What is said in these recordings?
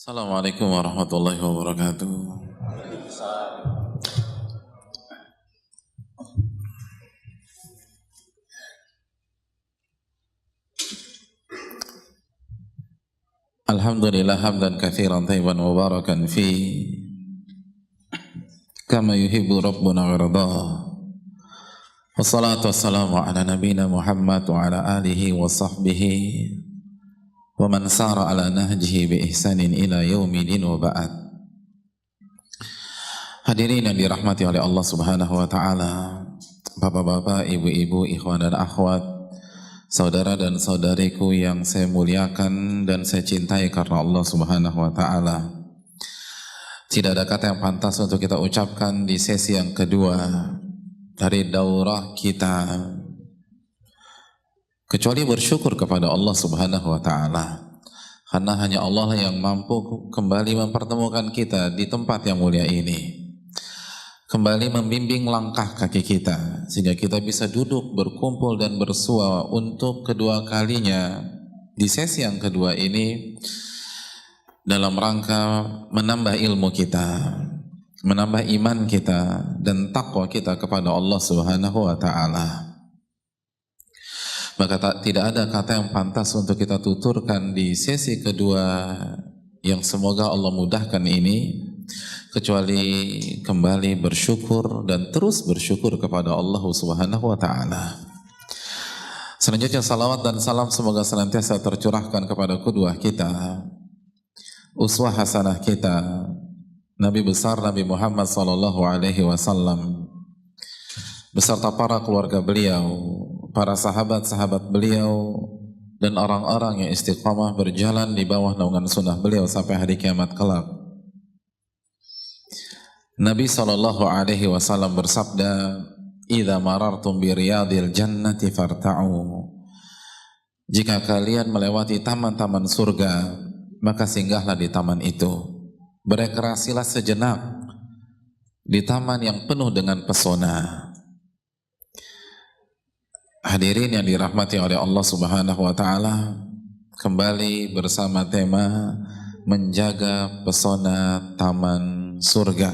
Assalamualaikum warahmatullahi wabarakatuh. Alhamdulillah hamdan katsiran thayyiban mubarakan fi kama yuhibbu rabbuna wa yardah. Wassalatu wassalamu ala nabiyyina Muhammad wa ala alihi wa sahbihi wa man sara ala nahjihi bi ihsanin ila yaumidin wa ba'd. Hadirin yang dirahmati oleh Allah Subhanahu wa taala, bapak-bapak, ibu-ibu, ikhwan dan akhwat, saudara dan saudariku yang saya muliakan dan saya cintai karena Allah Subhanahu wa taala. Tidak ada kata yang pantas untuk kita ucapkan di sesi yang kedua dari daurah kita kecuali bersyukur kepada Allah Subhanahu wa taala. Karena hanya Allah yang mampu kembali mempertemukan kita di tempat yang mulia ini. Kembali membimbing langkah kaki kita sehingga kita bisa duduk, berkumpul dan bersua untuk kedua kalinya di sesi yang kedua ini dalam rangka menambah ilmu kita, menambah iman kita dan takwa kita kepada Allah Subhanahu wa taala. Maka tidak ada kata yang pantas untuk kita tuturkan di sesi kedua yang semoga Allah mudahkan ini kecuali kembali bersyukur dan terus bersyukur kepada Allah Subhanahu wa taala. Selanjutnya salawat dan salam semoga senantiasa tercurahkan kepada qudwah kita, uswah hasanah kita, Nabi besar Nabi Muhammad sallallahu alaihi wasallam beserta para keluarga beliau, para sahabat-sahabat beliau dan orang-orang yang istiqamah berjalan di bawah naungan sunnah beliau sampai hari kiamat kelak. Nabi sallallahu alaihi wasallam bersabda, "Idza marartum bi riyadil jannati farta'u." Jika kalian melewati taman-taman surga, maka singgahlah di taman itu. Berekreasilah sejenak di taman yang penuh dengan pesona. Hadirin yang dirahmati oleh Allah Subhanahu wa taala, kembali bersama tema menjaga pesona taman surga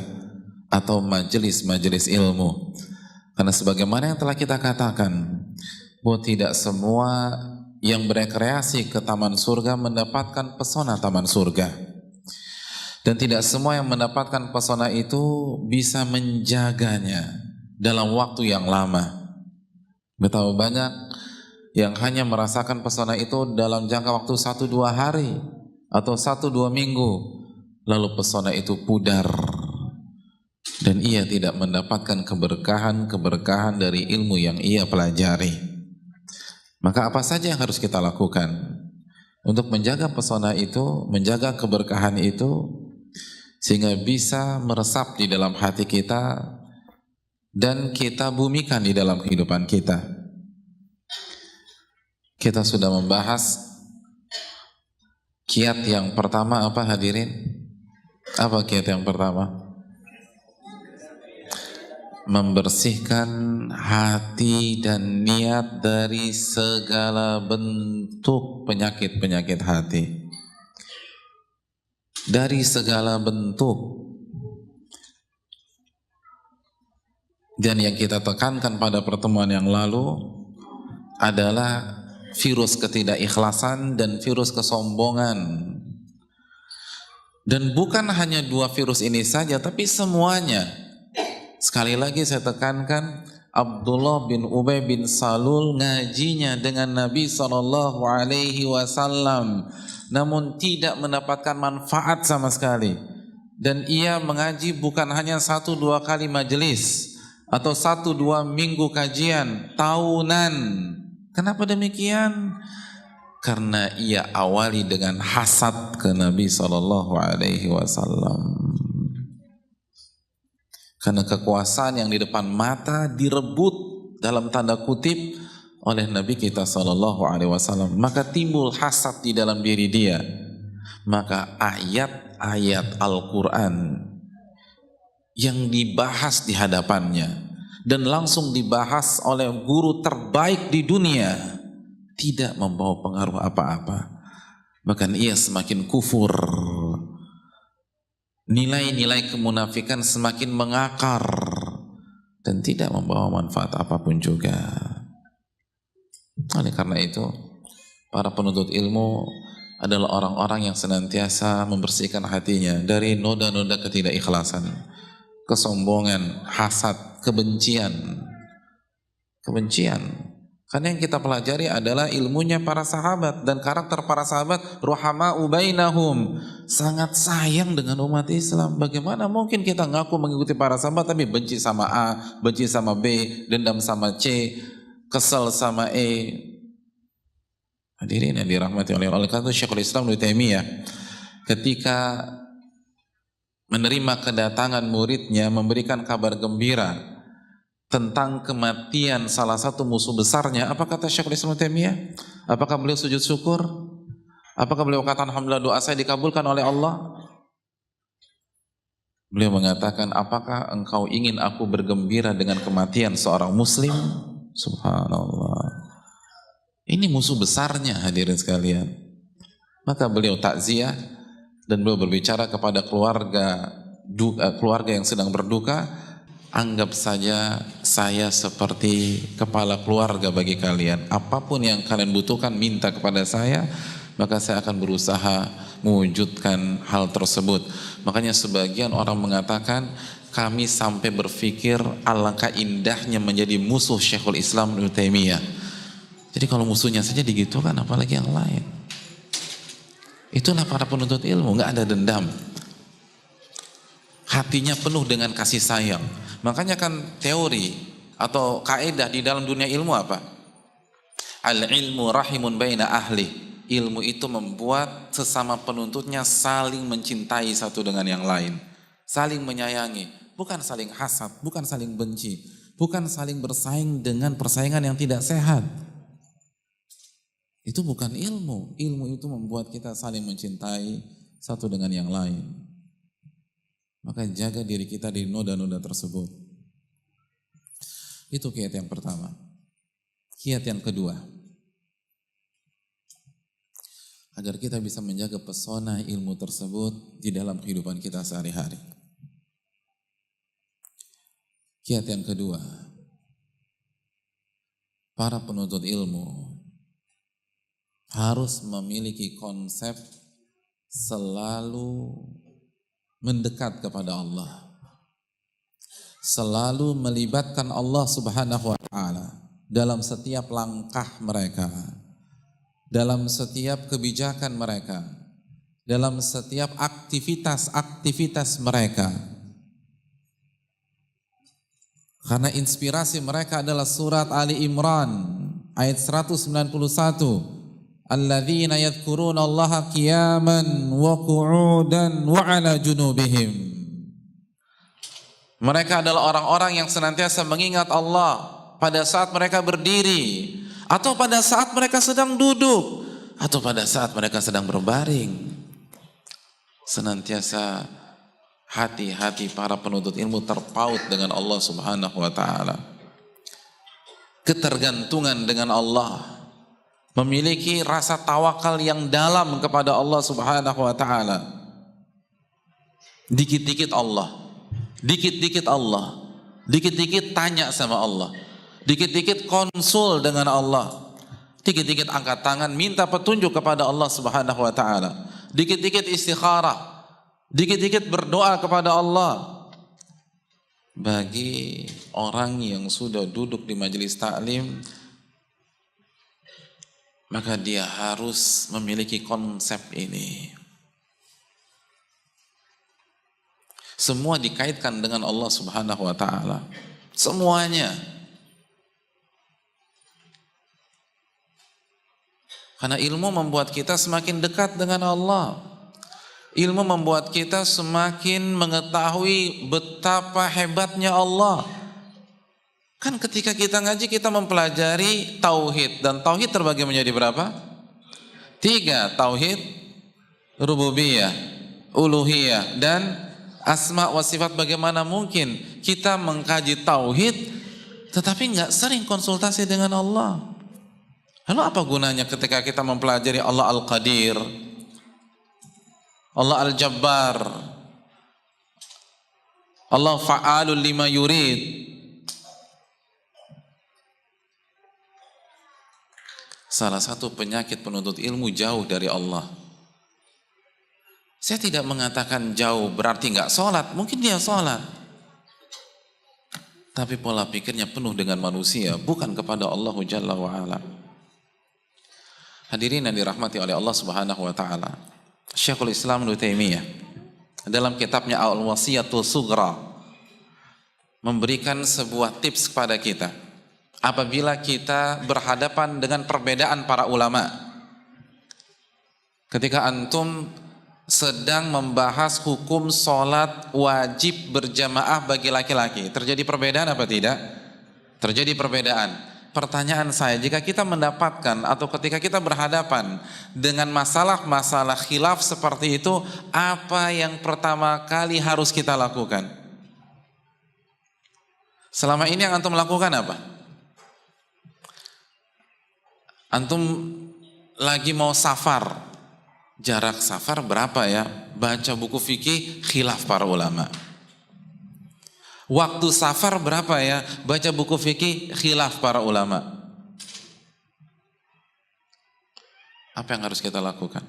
atau majelis-majelis ilmu. Karena sebagaimana yang telah kita katakan, bahwa tidak semua yang berekreasi ke taman surga mendapatkan pesona taman surga. Dan tidak semua yang mendapatkan pesona itu bisa menjaganya dalam waktu yang lama. Betapa banyak yang hanya merasakan pesona itu dalam jangka waktu 1-2 hari atau 1-2 minggu, lalu pesona itu pudar dan ia tidak mendapatkan keberkahan dari ilmu yang ia pelajari. Maka apa saja yang harus kita lakukan untuk menjaga pesona itu, menjaga keberkahan itu, sehingga bisa meresap di dalam hati kita dan kita bumikan di dalam kehidupan kita. Kita sudah membahas kiat yang pertama apa hadirin? Apa kiat yang pertama? Membersihkan hati dan niat dari segala bentuk penyakit-penyakit hati. Dari segala bentuk. Dan yang kita tekankan pada pertemuan yang lalu adalah virus ketidakikhlasan dan virus kesombongan. Dan bukan hanya 2 virus ini saja, tapi semuanya. Sekali lagi saya tekankan, Abdullah bin Ubay bin Salul ngajinya dengan Nabi sallallahu alaihi wasallam, namun tidak mendapatkan manfaat sama sekali. Dan ia mengaji bukan hanya 1-2 kali majelis atau 1-2 minggu kajian tahunan. Kenapa demikian? Karena ia awali dengan hasad ke Nabi sallallahu alaihi wasallam. Karena kekuasaan yang di depan mata direbut dalam tanda kutip oleh Nabi kita sallallahu alaihi wasallam, maka timbul hasad di dalam diri dia. Maka ayat-ayat Al-Qur'an yang dibahas di hadapannya dan langsung dibahas oleh guru terbaik di dunia tidak membawa pengaruh apa-apa. Bahkan ia semakin kufur nilai-nilai kemunafikan semakin mengakar dan tidak membawa manfaat apapun juga. Oleh karena itu, para penuntut ilmu adalah orang-orang yang senantiasa membersihkan hatinya dari noda-noda ketidakikhlasan, kesombongan, hasad, kebencian. Karena yang kita pelajari adalah ilmunya para sahabat dan karakter para sahabat, ruhama'u bainahum, sangat sayang dengan umat Islam. Bagaimana mungkin kita ngaku mengikuti para sahabat tapi benci sama A, benci sama B, dendam sama C, kesel sama E. Hadirin yang dirahmati oleh Allah, kata Syekhul Islam Ibnu Taimiyah ketika menerima kedatangan muridnya memberikan kabar gembira tentang kematian salah satu musuh besarnya, apa kata Syekhul Islam Ibnu Taimiyah? Apakah beliau sujud syukur? Apakah beliau kata alhamdulillah doa saya dikabulkan oleh Allah? Beliau mengatakan, apakah engkau ingin aku bergembira dengan kematian seorang muslim? Subhanallah. Ini musuh besarnya, hadirin sekalian. Maka beliau takziah dan beliau berbicara kepada keluarga yang sedang berduka. Anggap saja saya seperti kepala keluarga bagi kalian. Apapun yang kalian butuhkan minta kepada saya, maka saya akan berusaha mewujudkan hal tersebut. Makanya sebagian orang mengatakan kami sampai berpikir alangkah indahnya menjadi musuh Syekhul Islam Ibnu Taimiyah. Jadi kalau musuhnya saja digitukan, apalagi yang lain. Itulah para penuntut ilmu, nggak ada dendam. Hatinya penuh dengan kasih sayang. Makanya kan teori atau kaidah di dalam dunia ilmu apa? Al-ilmu rahimun baina ahli. Ilmu itu membuat sesama penuntutnya saling mencintai satu dengan yang lain. Saling menyayangi. Bukan saling hasad, bukan saling benci. Bukan saling bersaing dengan persaingan yang tidak sehat. Itu bukan ilmu. Ilmu itu membuat kita saling mencintai satu dengan yang lain. Maka jaga diri kita dari noda-noda tersebut. Itu kiat yang pertama. Kiat yang kedua, agar kita bisa menjaga pesona ilmu tersebut di dalam kehidupan kita sehari-hari. Kiat yang kedua, para penuntut ilmu harus memiliki konsep selalu mendekat kepada Allah, selalu melibatkan Allah Subhanahu wa Ta'ala dalam setiap langkah mereka, dalam setiap kebijakan mereka, dalam setiap aktivitas-aktivitas mereka. Karena inspirasi mereka adalah surat Ali Imran ayat 191. Alladzina yadhkuruna Allaha qiyaman wa qu'udan wa 'ala junubihim. Mereka adalah orang-orang yang senantiasa mengingat Allah pada saat mereka berdiri, atau pada saat mereka sedang duduk, atau pada saat mereka sedang berbaring. Senantiasa hati-hati para penuntut ilmu terpaut dengan Allah Subhanahu wa Ta'ala. Ketergantungan dengan Allah, memiliki rasa tawakal yang dalam kepada Allah Subhanahu wa Ta'ala. Dikit-dikit Allah, dikit-dikit Allah, dikit-dikit tanya sama Allah, dikit-dikit konsul dengan Allah, dikit-dikit angkat tangan minta petunjuk kepada Allah Subhanahu wa Ta'ala, dikit-dikit istikharah, dikit-dikit berdoa kepada Allah. Bagi orang yang sudah duduk di majelis taklim, maka dia harus memiliki konsep ini. Semua dikaitkan dengan Allah Subhanahu wa Ta'ala. Semuanya. Karena ilmu membuat kita semakin dekat dengan Allah. Ilmu membuat kita semakin mengetahui betapa hebatnya Allah. Kan ketika kita ngaji kita mempelajari tauhid, dan tauhid terbagi menjadi berapa? 3, tauhid rububiyah, uluhiyah, dan asma wa sifat. Bagaimana mungkin kita mengkaji tauhid tetapi nggak sering konsultasi dengan Allah? Lalu apa gunanya ketika kita mempelajari Allah Al-Qadir, Allah Al-Jabbar, Allah fa'alul lima yurid. Salah satu penyakit penuntut ilmu jauh dari Allah. Saya tidak mengatakan jauh berarti nggak sholat, mungkin dia sholat, tapi pola pikirnya penuh dengan manusia, bukan kepada Allah Jalla wa'ala. Hadirin yang dirahmati oleh Allah Subhanahu wa Ta'ala, Syekhul Islam Ibnu Taimiyah dalam kitabnya Al-Wasiyatul Sughra memberikan sebuah tips kepada kita apabila kita berhadapan dengan perbedaan para ulama. Ketika antum sedang membahas hukum sholat wajib berjamaah bagi laki-laki, terjadi perbedaan apa tidak? Terjadi perbedaan. Pertanyaan saya, jika kita mendapatkan atau ketika kita berhadapan dengan masalah-masalah khilaf seperti itu, apa yang pertama kali harus kita lakukan? Selama ini yang antum lakukan apa? Antum lagi mau safar, jarak safar berapa ya? Baca buku fikih, khilaf para ulama. Waktu safar berapa ya? Baca buku fikih, khilaf para ulama. Apa yang harus kita lakukan?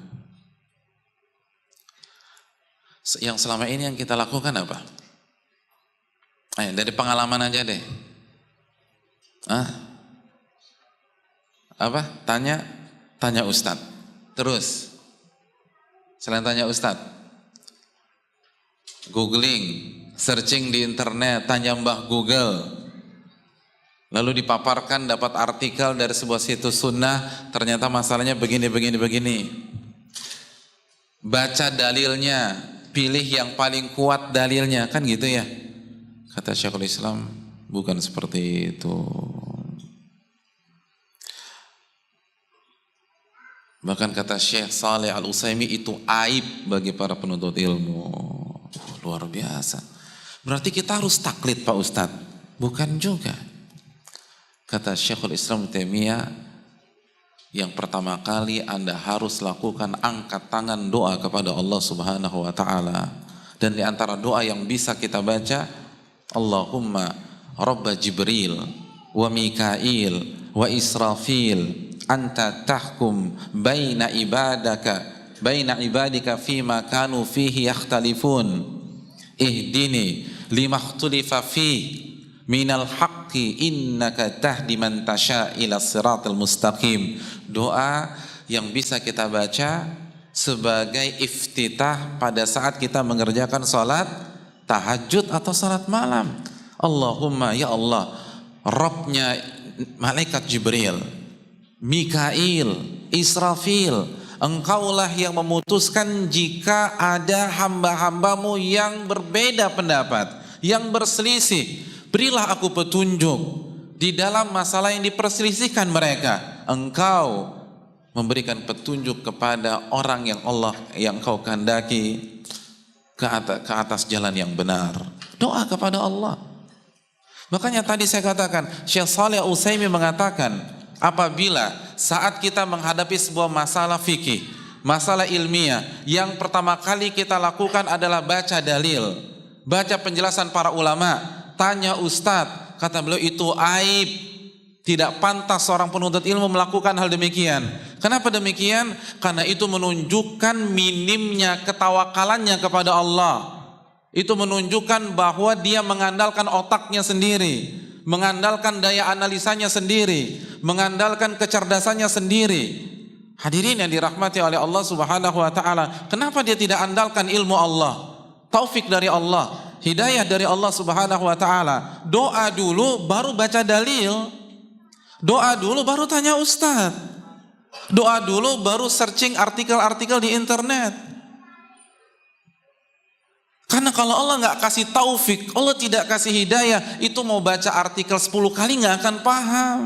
Yang selama ini yang kita lakukan apa? Dari pengalaman aja deh. Apa? Tanya Ustadz. Terus, selain tanya Ustadz, googling, searching di internet, tanya Mbah Google, lalu dipaparkan dapat artikel dari sebuah situs sunnah, ternyata masalahnya begini. Baca dalilnya, pilih yang paling kuat dalilnya, kan gitu ya? Kata Syekhul Islam, bukan seperti itu. Bahkan kata Syekh Saleh Al-Utsaimin, itu aib bagi para penuntut ilmu. Luar biasa. Berarti kita harus taklid Pak Ustadz? Bukan juga. Kata Syekhul Islam Taimiyah, yang pertama kali Anda harus lakukan angkat tangan doa kepada Allah Subhanahu wa Ta'ala. Dan di antara doa yang bisa kita baca, Allahumma Rabba Jibril wa Mikail wa Israfil anta tahkum baina ibadika fima kanu fihi yakhtalifun ihdini lima ikhtulifa fi minal haqqi innaka tahdi man tasha ila siratal mustaqim. Doa yang bisa kita baca sebagai iftitah pada saat kita mengerjakan salat tahajud atau salat malam. Allahumma, ya Allah, Rabbnya malaikat Jibril, Mikail, Israfil, Engkaulah yang memutuskan jika ada hamba-hambamu yang berbeda pendapat, yang berselisih. Berilah aku petunjuk di dalam masalah yang diperselisihkan mereka. Engkau memberikan petunjuk kepada orang yang Engkau kehendaki ke atas jalan yang benar. Doa kepada Allah. Makanya tadi saya katakan, Syekh Saleh Al-Utsaimin mengatakan, apabila saat kita menghadapi sebuah masalah fikih, masalah ilmiah, yang pertama kali kita lakukan adalah baca dalil, baca penjelasan para ulama, tanya ustadz. Kata beliau, itu aib. Tidak pantas seorang penuntut ilmu melakukan hal demikian. Kenapa demikian? Karena itu menunjukkan minimnya ketawakalannya kepada Allah. Itu menunjukkan bahwa dia mengandalkan otaknya sendiri, mengandalkan daya analisanya sendiri, mengandalkan kecerdasannya sendiri. Hadirin yang dirahmati oleh Allah Subhanahu wa Ta'ala, kenapa dia tidak andalkan ilmu Allah, taufik dari Allah, hidayah dari Allah Subhanahu wa Ta'ala? Doa dulu baru baca dalil. Doa dulu baru tanya ustadz. Doa dulu baru searching artikel-artikel di internet. Karena kalau Allah nggak kasih taufik, Allah tidak kasih hidayah, itu mau baca artikel 10 kali nggak akan paham.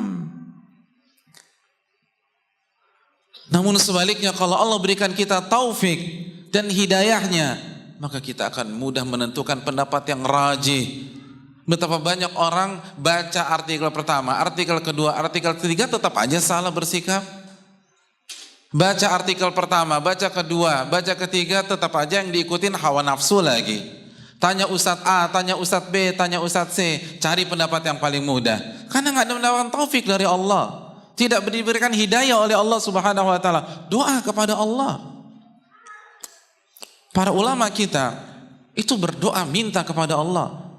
Namun sebaliknya, kalau Allah berikan kita taufik dan hidayahnya, maka kita akan mudah menentukan pendapat yang rajih. Betapa banyak orang baca artikel pertama, artikel kedua, artikel ketiga tetap aja salah bersikap. Baca artikel pertama, baca kedua, baca ketiga tetap aja yang diikutin hawa nafsu lagi. Tanya Ustadz A, tanya Ustadz B, tanya Ustadz C, cari pendapat yang paling mudah. Karena nggak ada mendapatkan taufik dari Allah, tidak diberikan hidayah oleh Allah Subhanahu Wa Taala. Doa kepada Allah. Para ulama kita itu berdoa minta kepada Allah.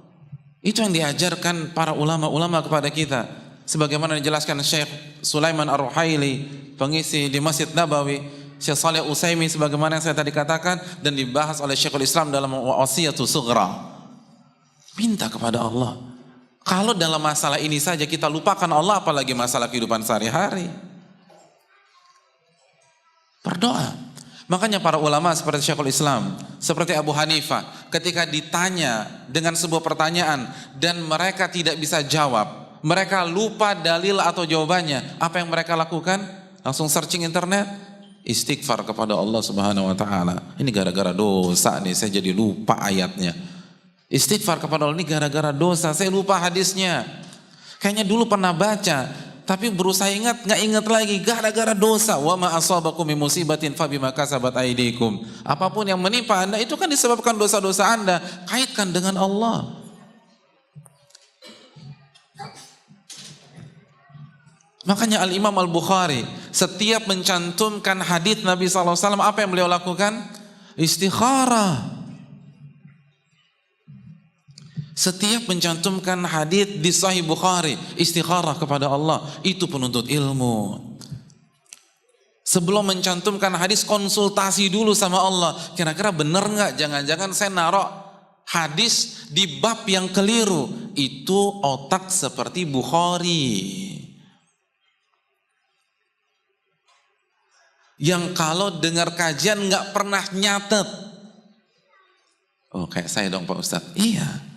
Itu yang diajarkan para ulama-ulama kepada kita. Sebagaimana dijelaskan Syekh Sulaiman Ar-Ruhaili, pengisi di Masjid Nabawi, Syekh Shalih Utsaimin sebagaimana yang saya tadi katakan, dan dibahas oleh Syekhul Islam dalam Wasiyatus Sughra. Minta kepada Allah. Kalau dalam masalah ini saja kita lupakan Allah, apalagi masalah kehidupan sehari-hari. Berdoa. Makanya para ulama seperti Syekhul Islam, seperti Abu Hanifah, ketika ditanya dengan sebuah pertanyaan dan mereka tidak bisa jawab, mereka lupa dalil atau jawabannya, apa yang mereka lakukan? Langsung searching internet, istighfar kepada Allah Subhanahu Wa Taala. Ini gara-gara dosa nih, saya jadi lupa ayatnya. Istighfar kepada Allah, ini gara-gara dosa, saya lupa hadisnya. Kayaknya dulu pernah baca, tapi berusaha ingat, nggak ingat lagi, gara-gara dosa. Wa ma asabakum min musibatin fa bima kasabat aydikum. Apapun yang menimpa Anda itu kan disebabkan dosa-dosa Anda. Kaitkan dengan Allah. Makanya Al-Imam Al-Bukhari setiap mencantumkan hadits Nabi SAW, apa yang beliau lakukan? Istikharah. Setiap mencantumkan hadits di Sahih Bukhari, istikharah kepada Allah. Itu penuntut ilmu. Sebelum mencantumkan hadis, konsultasi dulu sama Allah. Kira-kira benar nggak? Jangan-jangan saya naruh hadis di bab yang keliru. Itu otak seperti Bukhari, yang kalau dengar kajian nggak pernah nyatet. Oh, kayak saya dong Pak Ustadz. Iya.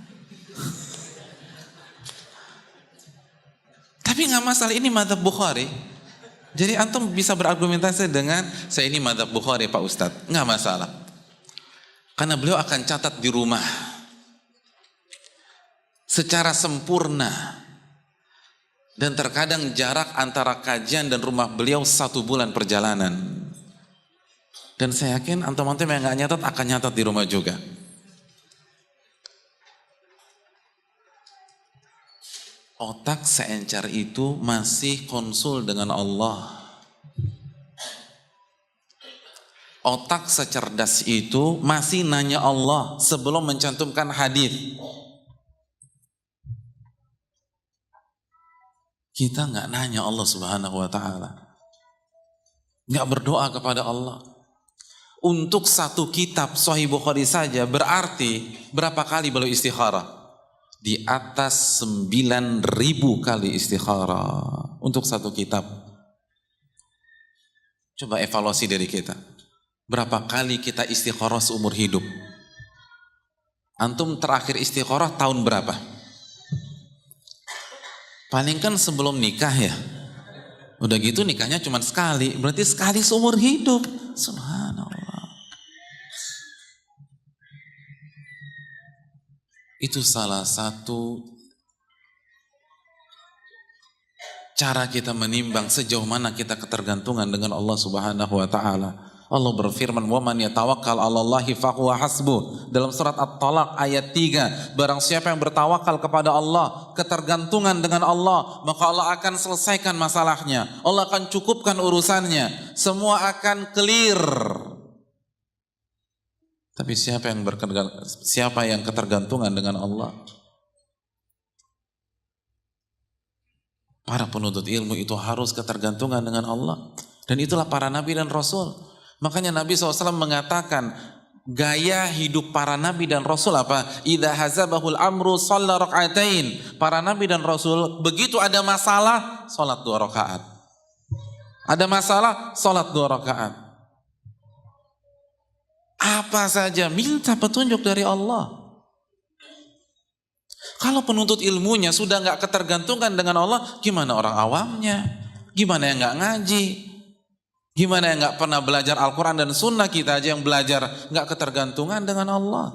Tapi nggak masalah, ini madzhab Bukhari. Jadi antum bisa berargumentasi dengan saya ini madzhab Bukhari Pak Ustadz, nggak masalah. Karena beliau akan catat di rumah secara sempurna. Dan terkadang jarak antara kajian dan rumah beliau 1 bulan perjalanan. Dan saya yakin antum-antum yang nggak nyatat akan nyatat di rumah juga. Otak seencer itu masih konsul dengan Allah. Otak secerdas itu masih nanya Allah sebelum mencantumkan hadis. Kita nggak nanya Allah Subhanahu Wa Taala, nggak berdoa kepada Allah. Untuk satu kitab Sahih Bukhari saja berarti berapa kali beliau istikharah? Di atas 9.000 kali istikharah untuk satu kitab. Coba evaluasi diri kita. Berapa kali kita istikharah seumur hidup? Antum terakhir istikharah tahun berapa? Paling kan sebelum nikah ya. Udah gitu nikahnya cuma sekali. Berarti sekali seumur hidup. Subhanallah. Itu salah satu cara kita menimbang sejauh mana kita ketergantungan dengan Allah Subhanahu Wa Taala. Allah berfirman, "Wa man yatawakkal 'alallahi fahuwa hasbuh." Dalam surat At-Talaq ayat 3, barang siapa yang bertawakal kepada Allah, ketergantungan dengan Allah, maka Allah akan selesaikan masalahnya. Allah akan cukupkan urusannya. Semua akan clear. Tapi siapa yang ketergantungan dengan Allah? Para penuntut ilmu itu harus ketergantungan dengan Allah. Dan itulah para nabi dan rasul. Makanya Nabi SAW mengatakan gaya hidup para nabi dan rasul apa? Idza hazabahul amru shalla raka'atain. Para nabi dan rasul begitu ada masalah, salat 2 rakaat. Ada masalah, salat 2 rakaat. Apa saja minta petunjuk dari Allah. Kalau penuntut ilmunya sudah nggak ketergantungan dengan Allah, gimana orang awamnya? Gimana yang nggak ngaji? Gimana yang nggak pernah belajar Al-Quran dan Sunnah? Kita aja yang belajar nggak ketergantungan dengan Allah.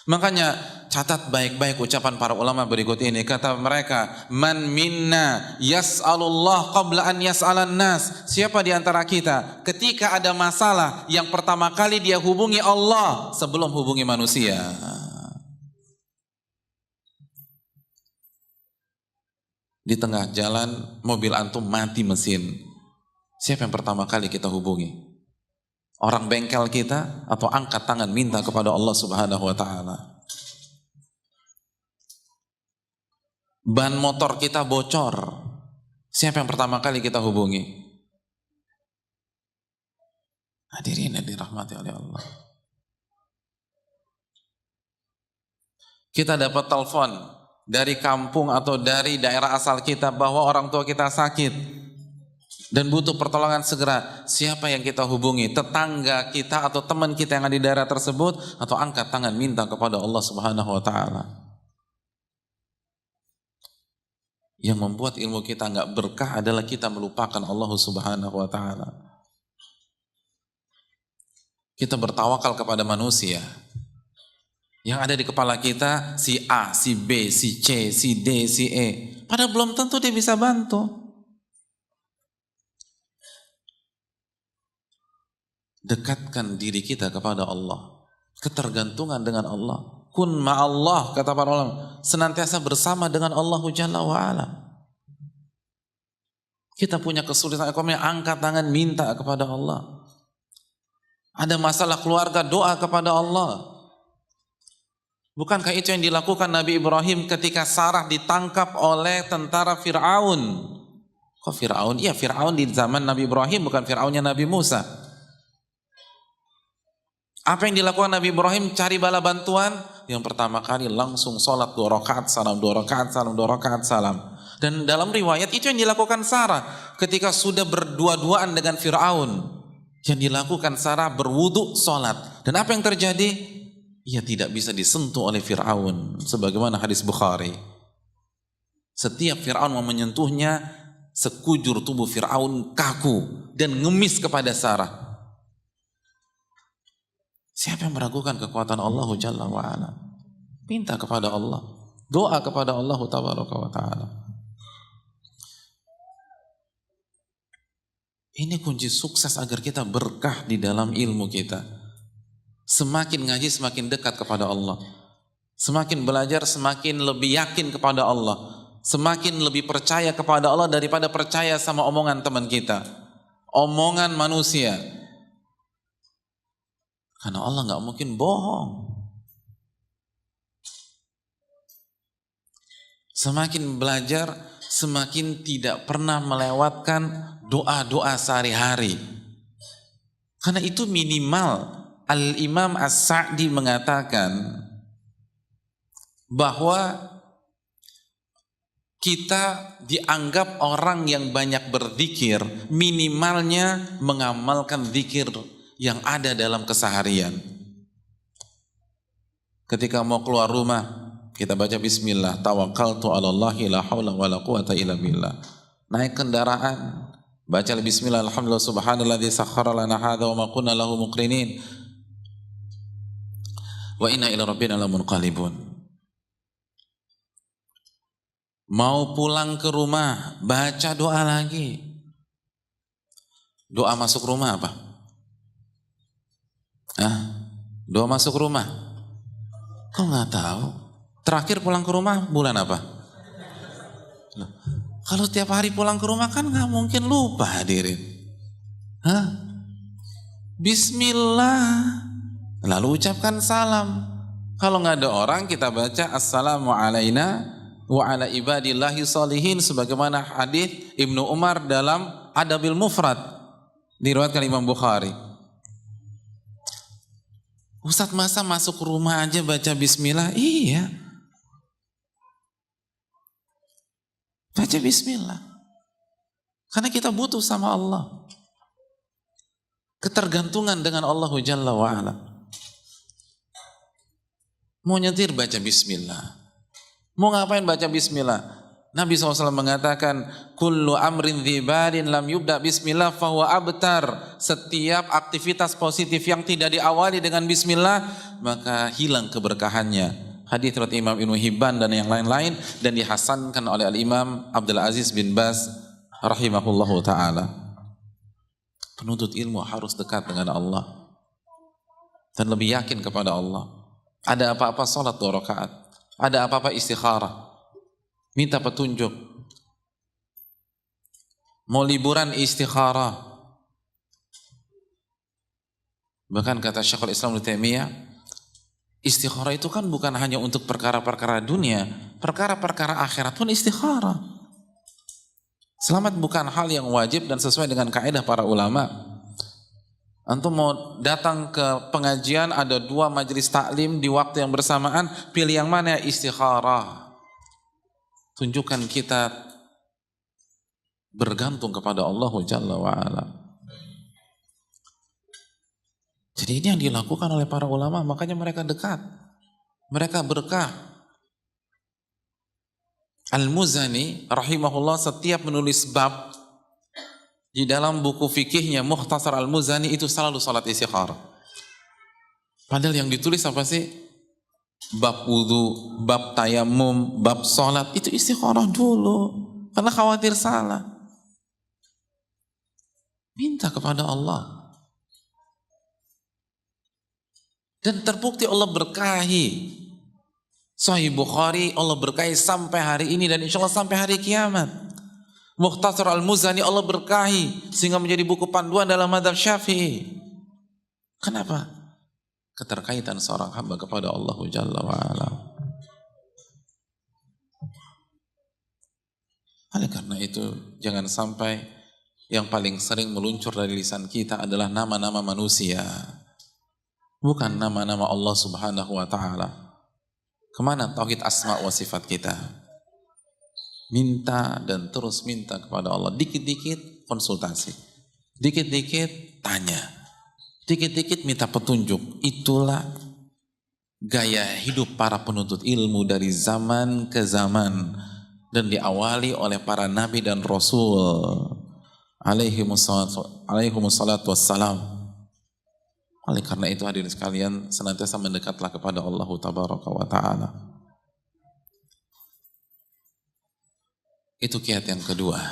Makanya catat baik-baik ucapan para ulama berikut ini. Kata mereka, man minna yas'alullah qabla an yas'alan nas. Siapa di antara kita ketika ada masalah yang pertama kali dia hubungi Allah sebelum hubungi manusia. Di tengah jalan mobil antum mati mesin. Siapa yang pertama kali kita hubungi? Orang bengkel kita atau angkat tangan minta kepada Allah Subhanahu wa taala? Ban motor kita bocor. Siapa yang pertama kali kita hubungi? Hadirin yang dirahmati oleh Allah. Kita dapat telepon dari kampung atau dari daerah asal kita bahwa orang tua kita sakit dan butuh pertolongan segera. Siapa yang kita hubungi? Tetangga kita atau teman kita yang ada di daerah tersebut, atau angkat tangan minta kepada Allah Subhanahu wa taala? Yang membuat ilmu kita nggak berkah adalah kita melupakan Allah Subhanahu wa taala. Kita bertawakal kepada manusia. Yang ada di kepala kita si A, si B, si C, si D, si E. Padahal belum tentu dia bisa bantu. Dekatkan diri kita kepada Allah. Ketergantungan dengan Allah. Kun ma'allah, kata para ulama, senantiasa bersama dengan Allah Jalla wa'ala. Kita punya kesulitan ekonomi, angkat tangan minta kepada Allah. Ada masalah keluarga, doa kepada Allah. Bukankah itu yang dilakukan Nabi Ibrahim ketika Sarah ditangkap oleh tentara Fir'aun? Kok Fir'aun? Iya, Fir'aun di zaman Nabi Ibrahim, bukan Fir'aunnya Nabi Musa. Apa yang dilakukan Nabi Ibrahim? Cari bala bantuan. Yang pertama kali langsung sholat 2 rakaat salam, 2 rakaat salam, 2 rakaat salam. Dan dalam riwayat itu yang dilakukan Sarah ketika sudah berdua-duaan dengan Fir'aun. Yang dilakukan Sarah berwudu sholat. Dan apa yang terjadi? Ia tidak bisa disentuh oleh Fir'aun. Sebagaimana hadis Bukhari. Setiap Fir'aun mau menyentuhnya, sekujur tubuh Fir'aun kaku dan ngemis kepada Sarah. Siapa yang meragukan kekuatan Allah Jalla wa'ala? Minta kepada Allah. Doa kepada Allah Tabaraka wa ta'ala. Ini kunci sukses agar kita berkah di dalam ilmu kita. Semakin ngaji semakin dekat kepada Allah. Semakin belajar semakin lebih yakin kepada Allah. Semakin lebih percaya kepada Allah daripada percaya sama omongan teman kita. Omongan manusia. Karena Allah nggak mungkin bohong. Semakin belajar, semakin tidak pernah melewatkan doa-doa sehari-hari. Karena itu minimal. Al-Imam As-Sa'di mengatakan bahwa kita dianggap orang yang banyak berzikir, minimalnya mengamalkan zikir yang ada dalam keseharian. Ketika mau keluar rumah, kita baca bismillah, tawakkaltu 'alallahi la haula wala quwata illa billah. Naik kendaraan, baca bismillah, alhamdulillah subhanalladzi sakhkhara lana hadza wa ma kunna lahu muqrinin. Wa inna ila rabbina lamunqalibun. Mau pulang ke rumah, baca doa lagi. Doa masuk rumah apa? Doa masuk rumah. Kok nggak tahu? Terakhir pulang ke rumah bulan apa? Loh, kalau tiap hari pulang ke rumah kan nggak mungkin lupa hadirin. Bismillah. Lalu ucapkan salam. Kalau nggak ada orang kita baca assalamu alaina wa ala ibadillahi sholihin sebagaimana hadis Ibnu Umar dalam Adabil Mufrad diriwayatkan Imam Bukhari. Ustadz masa masuk rumah aja baca bismillah? Iya. Baca bismillah. Karena kita butuh sama Allah. Ketergantungan dengan Allah Jalla wa'ala. Mau nyetir baca bismillah. Mau ngapain baca bismillah? Nabi SAW mengatakan, kullu amrin dzibalin lam yubda bismillah fahuwa abtar. Setiap aktivitas positif yang tidak diawali dengan bismillah, maka hilang keberkahannya. Hadits riwayat Imam Ibnu Hibban dan yang lain-lain, dan dihasankan oleh Al-Imam Abdul Aziz bin Baz rahimahullahu taala. Penuntut ilmu harus dekat dengan Allah dan lebih yakin kepada Allah. Ada apa-apa salat 2 rakaat, ada apa-apa istikharah, minta petunjuk. Mau liburan istikharah. Bahkan kata Syekhul Islam Ibnu Taimiyah, istikharah itu kan bukan hanya untuk perkara-perkara dunia, perkara-perkara akhirat pun istikharah. Selamat bukan hal yang wajib dan sesuai dengan kaidah para ulama. Antum mau datang ke pengajian, ada 2 majelis taklim di waktu yang bersamaan, pilih yang mana? Istikharah. Tunjukkan kita bergantung kepada Allah Jalla wa'ala. Jadi ini yang dilakukan oleh para ulama, makanya mereka dekat, mereka berkah. Al-Muzani rahimahullah setiap menulis bab di dalam buku fikihnya Mukhtasar Al-Muzani itu selalu salat istikharah. Padahal yang ditulis apa sih? Bab wudu, bab tayamum, bab salat, itu istikharah dulu karena khawatir salah. Minta kepada Allah. Dan terbukti Allah berkahi. Sahih Bukhari Allah berkahi sampai hari ini dan insya Allah sampai hari kiamat. Mukhtasar Al-Muzani Allah berkahi sehingga menjadi buku panduan dalam mazhab Syafi'i. Kenapa? Keterkaitan seorang hamba kepada Allah Jalla wa'ala. Oleh karena itu jangan sampai yang paling sering meluncur dari lisan kita adalah nama-nama manusia, bukan nama-nama Allah Subhanahu wa ta'ala. Kemana tauhid asma wa sifat kita? Minta dan terus minta kepada Allah. Dikit-dikit konsultasi, dikit-dikit tanya, dikit-dikit minta petunjuk. Itulah gaya hidup para penuntut ilmu dari zaman ke zaman, dan diawali oleh para nabi dan rasul alaihimussalatu wassalam. Oleh karena itu hadirin sekalian, senantiasa mendekatlah kepada Allah Tabaraka wa Ta'ala. Itu kiat yang kedua.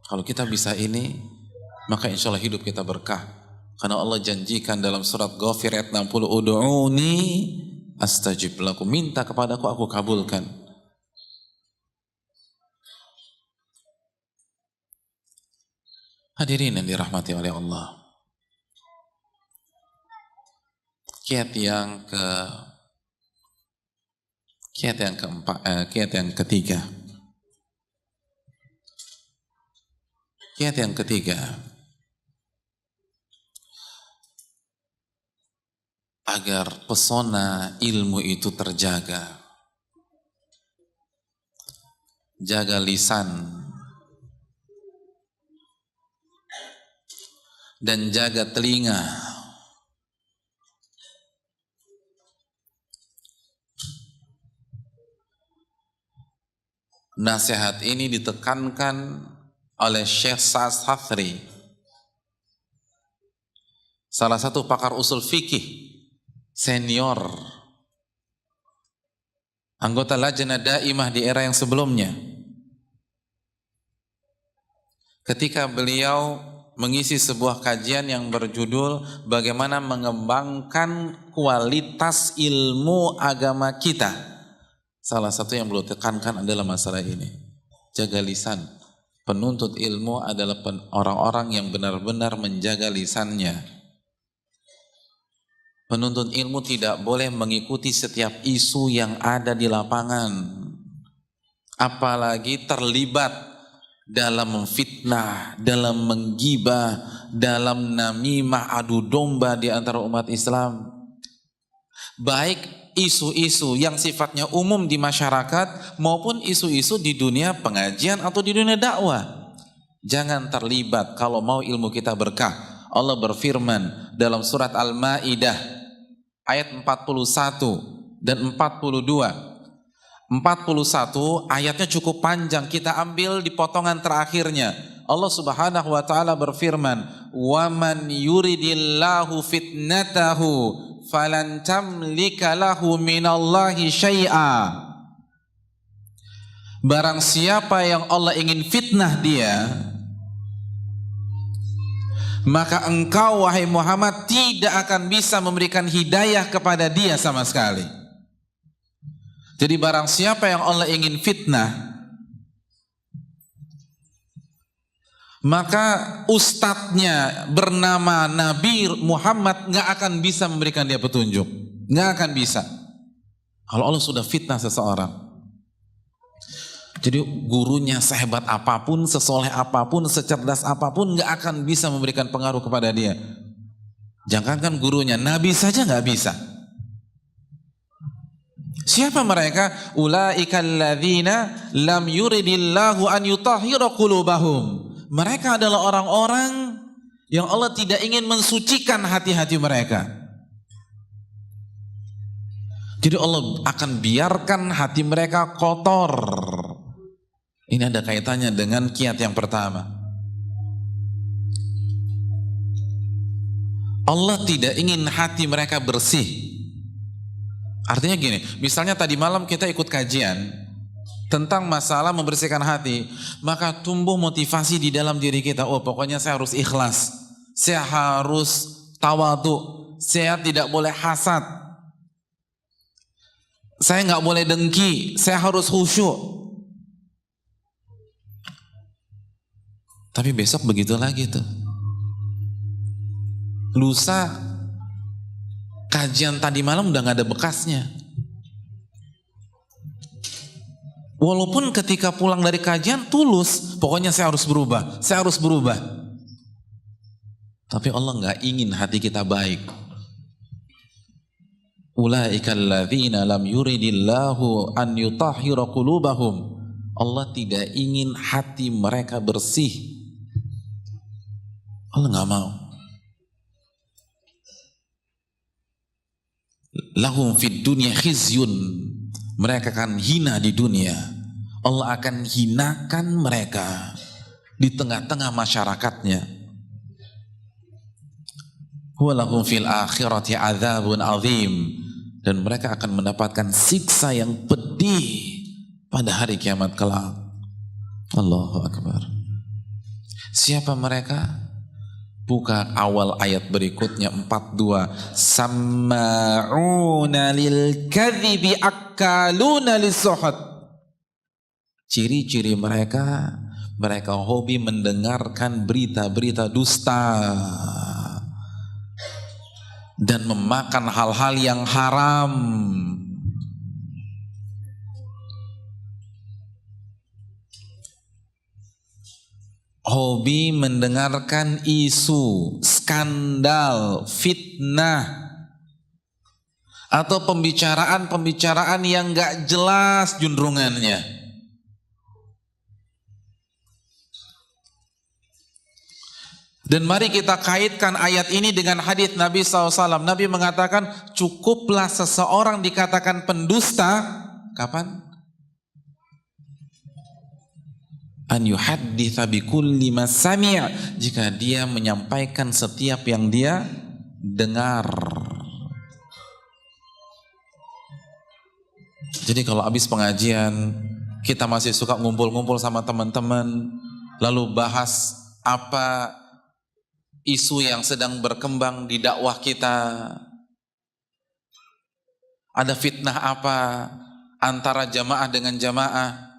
Kalau kita bisa ini, maka insya Allah hidup kita berkah. Karena Allah janjikan dalam surat Ghafir ayat 60, Udu'uni astajib lakum, minta kepadaku aku kabulkan. Hadirin yang dirahmati oleh Allah. Kiat yang ketiga. Kiat yang ketiga. Agar pesona ilmu itu terjaga. Jaga lisan dan jaga telinga. Nasihat ini ditekankan oleh Syekh Sa'ad Hafri, salah satu pakar usul fikih senior, anggota Lajnah Daimah di era yang sebelumnya. Ketika beliau mengisi sebuah kajian yang berjudul Bagaimana Mengembangkan Kualitas Ilmu Agama Kita, salah satu yang beliau tekankan adalah masalah ini. Jaga lisan. Penuntut ilmu adalah orang-orang yang benar-benar menjaga lisannya. Penuntut ilmu tidak boleh mengikuti setiap isu yang ada di lapangan. Apalagi terlibat dalam memfitnah, dalam menggibah, dalam namimah, adu domba di antara umat Islam. Baik isu-isu yang sifatnya umum di masyarakat maupun isu-isu di dunia pengajian atau di dunia dakwah. Jangan terlibat kalau mau ilmu kita berkah. Allah berfirman dalam surat Al-Maidah ayat 41 dan 42. 41 ayatnya cukup panjang, kita ambil di potongan terakhirnya. Allah Subhanahu wa taala berfirman, "Wa man yuridillahu fitnatahu falan tamlika lahu minallahi syai'a. Barang siapa yang Allah ingin fitnah dia, maka engkau wahai Muhammad tidak akan bisa memberikan hidayah kepada dia sama sekali. Jadi barang siapa yang Allah ingin fitnah, maka ustadznya bernama Nabi Muhammad nggak akan bisa memberikan dia petunjuk, nggak akan bisa. Kalau Allah sudah fitnah seseorang, jadi gurunya sehebat apapun, sesoleh apapun, secerdas apapun nggak akan bisa memberikan pengaruh kepada dia. Jangankan gurunya, Nabi saja nggak bisa. Siapa mereka? Ulaikal ladzina lam yuridillahu an yutahhira qulubahum. Mereka adalah orang-orang yang Allah tidak ingin mensucikan hati-hati mereka. Jadi Allah akan biarkan hati mereka kotor. Ini ada kaitannya dengan kiat yang pertama. Allah tidak ingin hati mereka bersih. Artinya gini, misalnya tadi malam kita ikut kajian tentang masalah membersihkan hati, maka tumbuh motivasi di dalam diri kita. Oh, pokoknya saya harus ikhlas, saya harus tawadhu, saya tidak boleh hasad, saya nggak boleh dengki, saya harus khusyuk. Tapi besok begitu lagi tuh. Lusa kajian tadi malam udah nggak ada bekasnya. Walaupun ketika pulang dari kajian tulus, pokoknya saya harus berubah, saya harus berubah. Tapi Allah nggak ingin hati kita baik. Ulaikal ladzina lam yuridillahu an yutahhira qulubahum. Allah tidak ingin hati mereka bersih. Allah nggak mau. Lahum fid dunya khizyun. Mereka akan hina di dunia. Allah akan hinakan mereka di tengah-tengah masyarakatnya. Walahum fil akhirati adzabun azim. Dan mereka akan mendapatkan siksa yang pedih pada hari kiamat kelak. Allahu Akbar. Siapa mereka? Buka awal ayat berikutnya 42. Samma'una lil kadhibi akaluna lis-suhud. Ciri-ciri mereka, mereka hobi mendengarkan berita-berita dusta dan memakan hal-hal yang haram. Hobi mendengarkan isu, skandal, fitnah, atau pembicaraan-pembicaraan yang gak jelas juntrungannya. Dan mari kita kaitkan ayat ini dengan hadits Nabi SAW. Nabi mengatakan cukuplah seseorang dikatakan pendusta. Kapan? An yuhadditha bikulli ma sami', jika dia menyampaikan setiap yang dia dengar. Jadi kalau habis pengajian kita masih suka ngumpul-ngumpul sama teman-teman lalu bahas apa isu yang sedang berkembang di dakwah kita, ada fitnah apa antara jamaah dengan jamaah,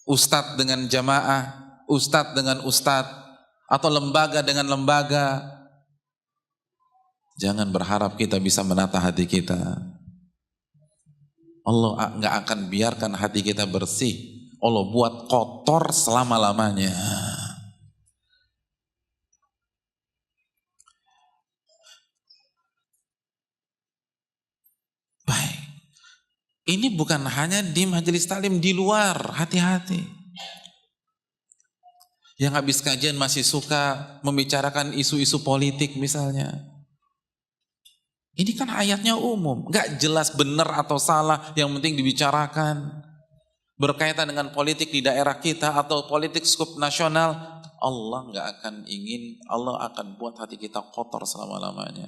ustadz dengan jamaah, ustadz dengan ustadz, atau lembaga dengan lembaga. Jangan berharap kita bisa menata hati kita. Allah nggak akan biarkan hati kita bersih. Allah buat kotor selama-lamanya. Baik. Ini bukan hanya di majelis taklim, di luar, hati-hati. Yang habis kajian masih suka membicarakan isu-isu politik misalnya. Ini kan ayatnya umum, gak jelas benar atau salah, yang penting dibicarakan. Berkaitan dengan politik di daerah kita atau politik skup nasional, Allah gak akan ingin, Allah akan buat hati kita kotor selama-lamanya.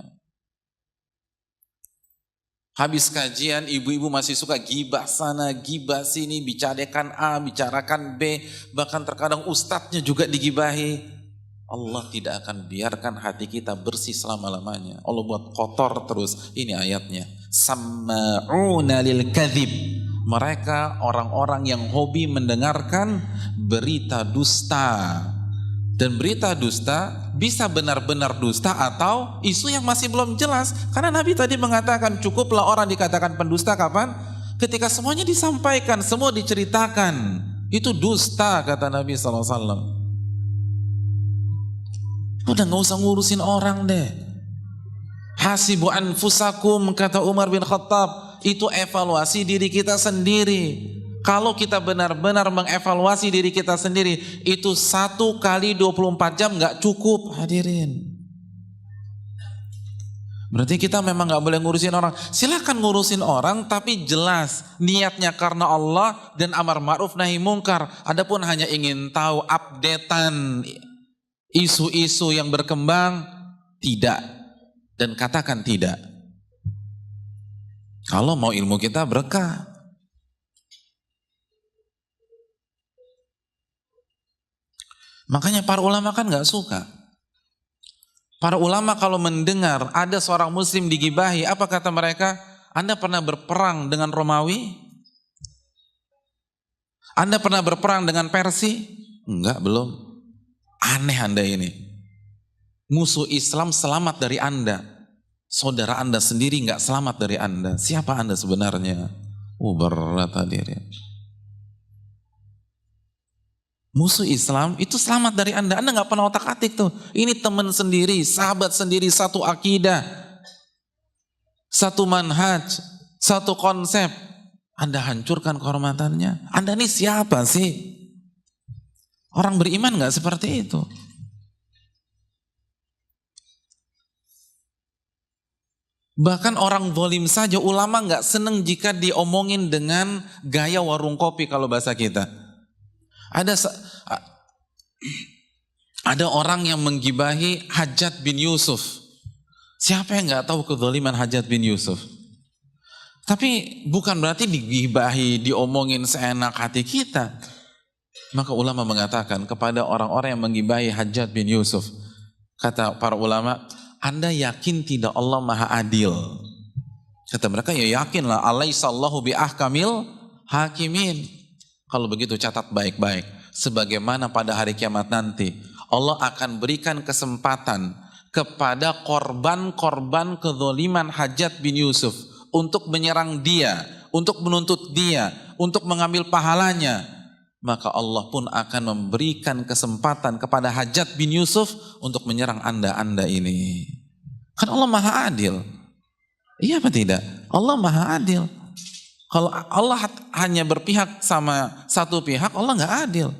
Habis kajian, ibu-ibu masih suka gibah sana, gibah sini, bicarakan A, bicarakan B, bahkan terkadang ustadznya juga digibahi. Allah tidak akan biarkan hati kita bersih selama-lamanya. Allah buat kotor terus. Ini ayatnya. Samma'una lil kadhib. Mereka orang-orang yang hobi mendengarkan berita dusta. Dan berita dusta bisa benar-benar dusta atau isu yang masih belum jelas. Karena Nabi tadi mengatakan cukuplah orang dikatakan pendusta kapan? Ketika semuanya disampaikan, semua diceritakan. Itu dusta kata Nabi SAW. Udah gak usah ngurusin orang deh. Hasibu anfusakum kata Umar bin Khattab. Itu evaluasi diri kita sendiri. Kalau kita benar-benar mengevaluasi diri kita sendiri, itu 1 kali 24 jam gak cukup, hadirin. Berarti kita memang gak boleh ngurusin orang. Silahkan ngurusin orang, tapi jelas niatnya karena Allah dan amar ma'ruf nahi mungkar. Adapun hanya ingin tahu updatean isu-isu yang berkembang, tidak. Dan katakan tidak. Kalau mau ilmu kita berkah. Makanya para ulama kan gak suka. Para ulama kalau mendengar ada seorang muslim digibahi, apa kata mereka? Anda pernah berperang dengan Romawi? Anda pernah berperang dengan Persia? Enggak, belum. Aneh Anda ini. Musuh Islam selamat dari Anda. Saudara Anda sendiri enggak selamat dari Anda. Siapa Anda sebenarnya? Berat hadirin. Musuh Islam itu selamat dari Anda. Anda enggak pernah otak-atik tuh. Ini teman sendiri, sahabat sendiri, satu akidah, satu manhaj, satu konsep. Anda hancurkan kehormatannya. Anda ini siapa sih? Orang beriman enggak seperti itu. Bahkan orang zalim saja, ulama enggak senang jika diomongin dengan gaya warung kopi kalau bahasa kita. Ada orang yang menggibahi Hajjaj bin Yusuf. Siapa yang enggak tahu kezaliman Hajjaj bin Yusuf? Tapi bukan berarti digibahi, diomongin seenak hati kita. Maka ulama mengatakan kepada orang-orang yang menggibahi Hajjaj bin Yusuf, kata para ulama, Anda yakin tidak Allah maha adil? Kata mereka, ya yakinlah, alaihissallahu biahkamil hakimin. Kalau begitu catat baik-baik, sebagaimana pada hari kiamat nanti, Allah akan berikan kesempatan kepada korban-korban kezaliman Hajjaj bin Yusuf untuk menyerang dia, untuk menuntut dia, untuk mengambil pahalanya. Maka Allah pun akan memberikan kesempatan kepada Hajjaj bin Yusuf untuk menyerang Anda ini. Kan Allah maha adil. Iya apa tidak? Allah maha adil. Kalau Allah hanya berpihak sama satu pihak, Allah nggak adil.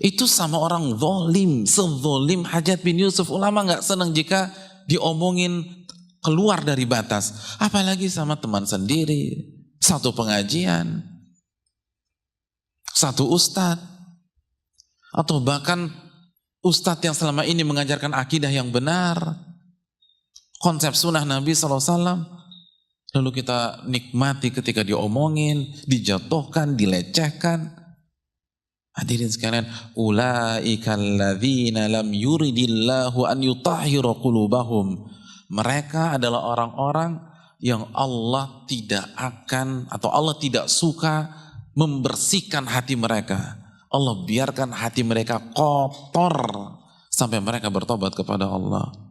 Itu sama orang zalim, sezalim Hajjaj bin Yusuf. Ulama nggak senang jika diomongin keluar dari batas. Apalagi sama teman sendiri, satu pengajian, satu ustadz, atau bahkan ustadz yang selama ini mengajarkan akidah yang benar, konsep sunnah Nabi SAW. Lalu kita nikmati ketika diomongin, dijatuhkan, dilecehkan. Hadirin sekalian, ulaika alladzina lam yuridillahu an yutahhira qulubahum. Mereka adalah orang-orang yang Allah tidak akan atau Allah tidak suka membersihkan hati mereka. Allah biarkan hati mereka kotor sampai mereka bertobat kepada Allah.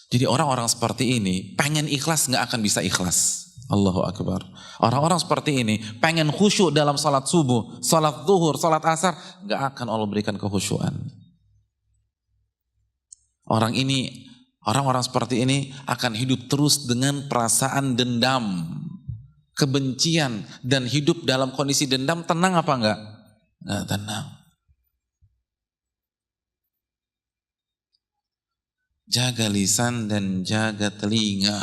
Jadi orang-orang seperti ini pengen ikhlas nggak akan bisa ikhlas. Allahu Akbar. Orang-orang seperti ini pengen khusyuk dalam salat subuh, salat zuhur, salat asar, nggak akan Allah berikan kekhusyuan. Orang-orang seperti ini akan hidup terus dengan perasaan dendam, kebencian, dan hidup dalam kondisi dendam. Tenang apa enggak? Nggak tenang. Jaga lisan dan jaga telinga.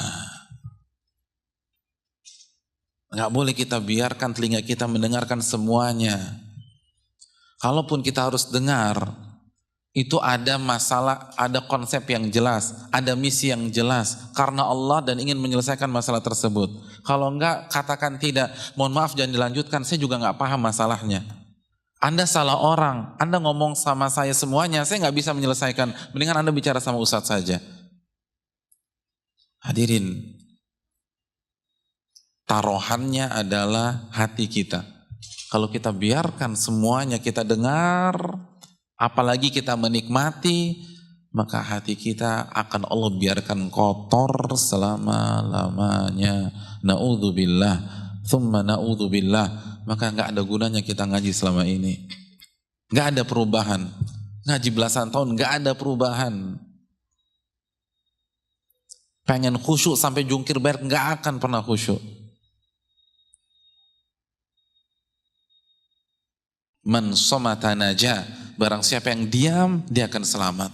Nggak boleh kita biarkan telinga kita mendengarkan semuanya. Kalaupun kita harus dengar, itu ada masalah, ada konsep yang jelas, ada misi yang jelas karena Allah dan ingin menyelesaikan masalah tersebut. Kalau enggak, katakan tidak, mohon maaf jangan dilanjutkan, saya juga enggak paham masalahnya. Anda salah orang, Anda ngomong sama saya semuanya, saya enggak bisa menyelesaikan, mendingan Anda bicara sama Ustadz saja. Hadirin, taruhannya adalah hati kita. Kalau kita biarkan semuanya kita dengar, apalagi kita menikmati, maka hati kita akan Allah biarkan kotor selama-lamanya. Na'udzubillah, thumma na'udzubillah. Maka nggak ada gunanya kita ngaji selama ini. Nggak ada perubahan. Ngaji belasan tahun nggak ada perubahan. Pengen khusyuk sampai jungkir balik nggak akan pernah khusyuk. Man somata naja, barang siapa yang diam dia akan selamat.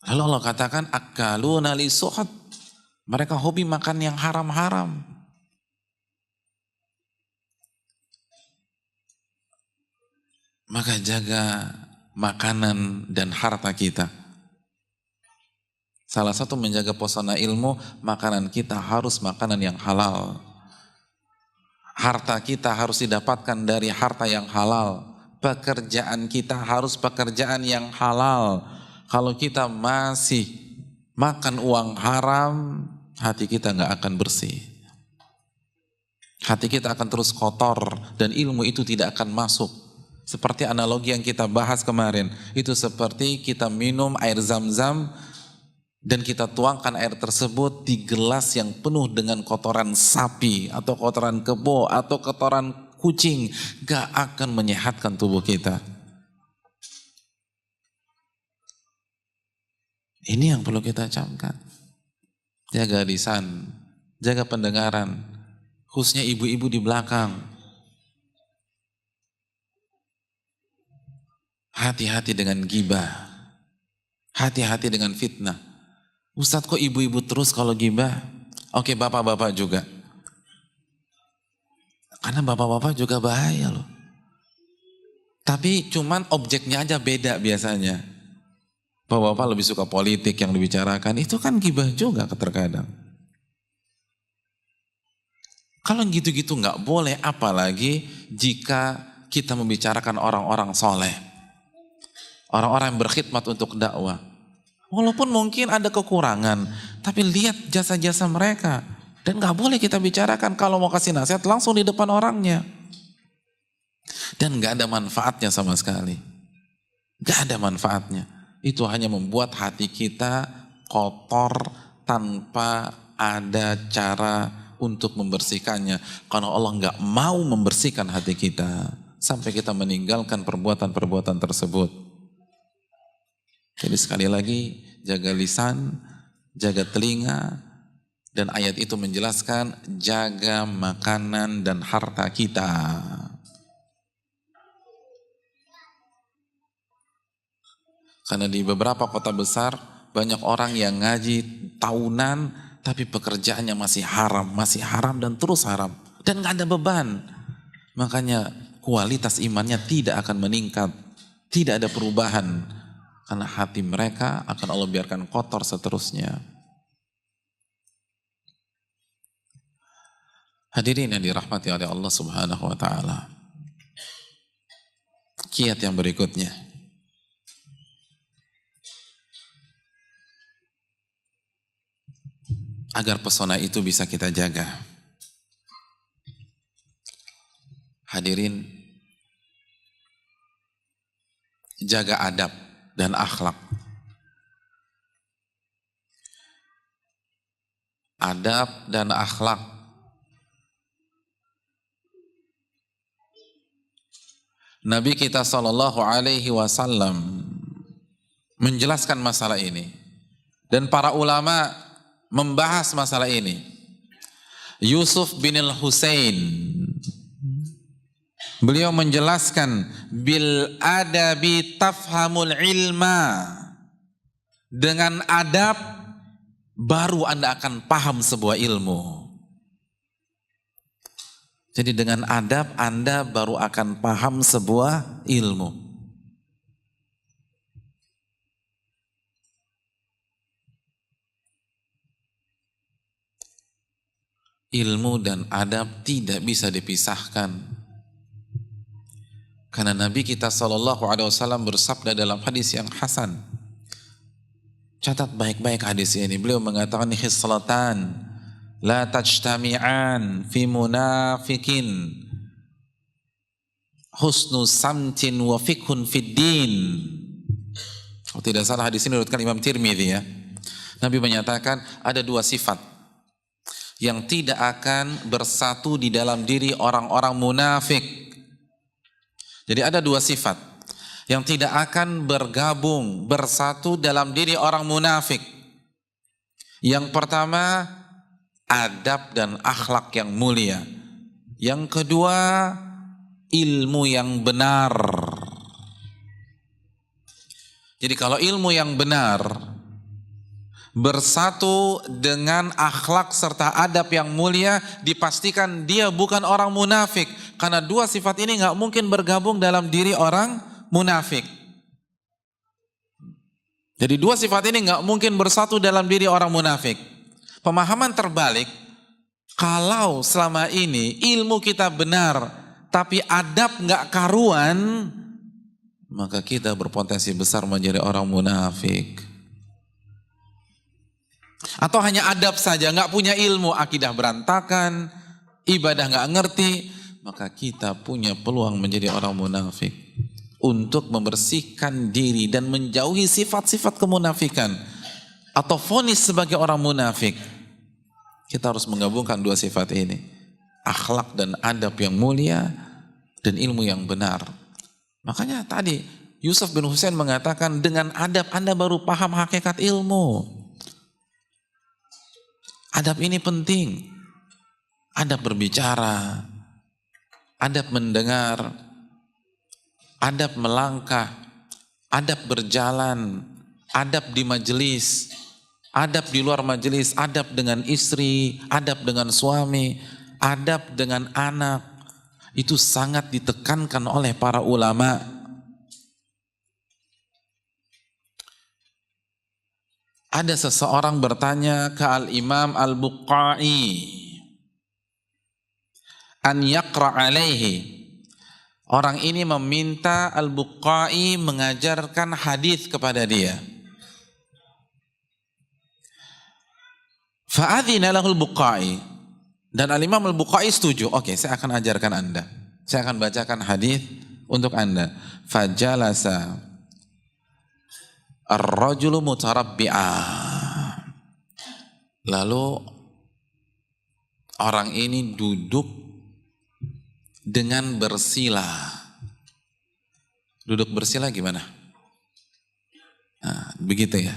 Lalu Allah katakan akaluna li suhat, mereka hobi makan yang haram-haram. Maka jaga makanan dan harta kita. Salah satu menjaga pesona ilmu, makanan kita harus makanan yang halal. Harta kita harus didapatkan dari harta yang halal. Pekerjaan kita harus pekerjaan yang halal. Kalau kita masih makan uang haram, hati kita nggak akan bersih. Hati kita akan terus kotor dan ilmu itu tidak akan masuk. Seperti analogi yang kita bahas kemarin, itu seperti kita minum air zam-zam, dan kita tuangkan air tersebut di gelas yang penuh dengan kotoran sapi atau kotoran kebo atau kotoran kucing, gak akan menyehatkan tubuh kita. Ini yang perlu kita camkan. Jaga lisan, jaga pendengaran, khususnya ibu-ibu di belakang. Hati-hati dengan gibah, hati-hati dengan fitnah. Ustadz kok ibu-ibu terus kalau gibah? Oke, bapak-bapak juga. Karena bapak-bapak juga bahaya loh. Tapi cuman objeknya aja beda biasanya. Bapak-bapak lebih suka politik yang dibicarakan, itu kan gibah juga terkadang. Kalau gitu-gitu nggak boleh, apalagi jika kita membicarakan orang-orang soleh. Orang-orang yang berkhidmat untuk dakwah. Walaupun mungkin ada kekurangan, tapi lihat jasa-jasa mereka. Dan gak boleh kita bicarakan, kalau mau kasih nasihat langsung di depan orangnya. Dan gak ada manfaatnya sama sekali. Gak ada manfaatnya. Itu hanya membuat hati kita kotor tanpa ada cara untuk membersihkannya. Karena Allah gak mau membersihkan hati kita sampai kita meninggalkan perbuatan-perbuatan tersebut. Jadi sekali lagi, jaga lisan, jaga telinga, dan ayat itu menjelaskan jaga makanan dan harta kita. Karena di beberapa kota besar, banyak orang yang ngaji tahunan, tapi pekerjaannya masih haram dan terus haram. Dan gak ada beban. Makanya kualitas imannya tidak akan meningkat, tidak ada perubahan. Karena hati mereka akan Allah biarkan kotor seterusnya. Hadirin yang dirahmati oleh Allah Subhanahu wa taala. Kiat yang berikutnya. Agar pesona itu bisa kita jaga. Hadirin, jaga adab dan akhlak. Adab dan akhlak. Nabi kita Shallallahu Alaihi Wasallam menjelaskan masalah ini, dan para ulama membahas masalah ini. Yusuf bin al-Husain, beliau menjelaskan bil adabi tafhamul ilma. Dengan adab baru Anda akan paham sebuah ilmu. Jadi dengan adab Anda baru akan paham sebuah ilmu. Ilmu dan adab tidak bisa dipisahkan. Karena Nabi kita SAW bersabda dalam hadis yang hasan. Catat baik-baik hadis ini. Beliau mengatakan khislatan la tajtami'an fi munafikin husnu samtin wa fikhun fid din. Kalau tidak salah hadis ini diriwayatkan Imam Tirmidzi ya. Nabi menyatakan ada dua sifat yang tidak akan bersatu di dalam diri orang-orang munafik. Jadi ada dua sifat yang tidak akan bergabung, bersatu dalam diri orang munafik. Yang pertama, adab dan akhlak yang mulia. Yang kedua, ilmu yang benar. Jadi kalau ilmu yang benar bersatu dengan akhlak serta adab yang mulia, dipastikan dia bukan orang munafik. Karena dua sifat ini nggak mungkin bergabung dalam diri orang munafik. Jadi dua sifat ini nggak mungkin bersatu dalam diri orang munafik. Pemahaman terbalik, kalau selama ini ilmu kita benar, tapi adab nggak karuan, maka kita berpotensi besar menjadi orang munafik. Atau hanya adab saja, nggak punya ilmu, akidah berantakan, ibadah nggak ngerti, maka kita punya peluang menjadi orang munafik. Untuk membersihkan diri dan menjauhi sifat-sifat kemunafikan atau vonis sebagai orang munafik, kita harus menggabungkan dua sifat ini, akhlak dan adab yang mulia dan ilmu yang benar. Makanya tadi Yusuf bin Husain mengatakan dengan adab Anda baru paham hakikat ilmu. Adab ini penting. Adab berbicara, adab mendengar, adab melangkah, adab berjalan, adab di majelis, adab di luar majelis, adab dengan istri, adab dengan suami, adab dengan anak. Itu sangat ditekankan oleh para ulama. Ada seseorang bertanya ke Al-Imam Al-Bukhari an yaqra alaihi. Orang ini meminta Al-Bukhari mengajarkan hadis kepada dia. Fa'adhina lahul Bukhari. Dan Al-Imam Al-Bukhari setuju. Oke, saya akan ajarkan Anda. Saya akan bacakan hadis untuk Anda. Fajalasa ar-rajulu mutarabbi'ah. Lalu orang ini duduk dengan bersila. Duduk bersila gimana? Nah, begitu ya.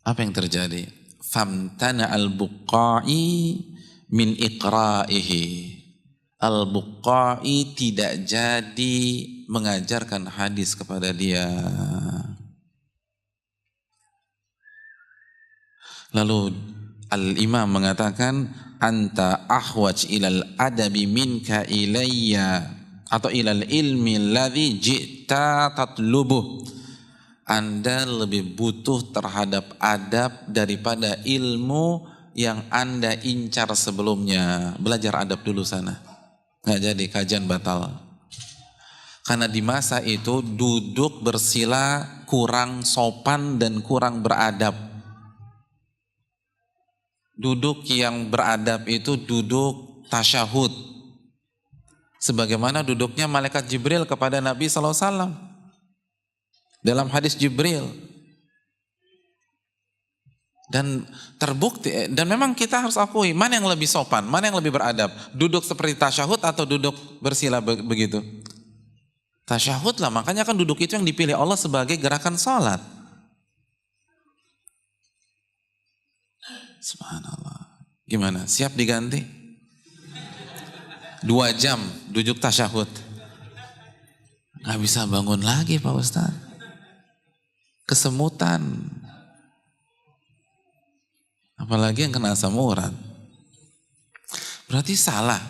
Apa yang terjadi? Famtana al-Bukhari min iqra'ihi. Al-Bukhari tidak jadi mengajarkan hadis kepada dia. Lalu Al-Imam mengatakan, anta ahwaj ilal adabi minka ilayya, atau ilal ilmi alladhi ji'ta tatlubuh. Anda lebih butuh terhadap adab daripada ilmu yang Anda incar sebelumnya. Belajar adab dulu sana. Nggak jadi, kajian batal. Karena di masa itu duduk bersila kurang sopan dan kurang beradab. Duduk yang beradab itu duduk tasyahud. Sebagaimana duduknya malaikat Jibril kepada Nabi SAW. Dalam hadis Jibril. Dan terbukti, dan memang kita harus akui, mana yang lebih sopan, mana yang lebih beradab. Duduk seperti tasyahud atau duduk bersila begitu? Tasyahud lah, makanya kan duduk itu yang dipilih Allah sebagai gerakan salat. Subhanallah. Gimana? Siap diganti? 2 jam duduk tasyahud. Gak bisa bangun lagi Pak Ustaz. Kesemutan. Apalagi yang kena asam urat. Berarti salah.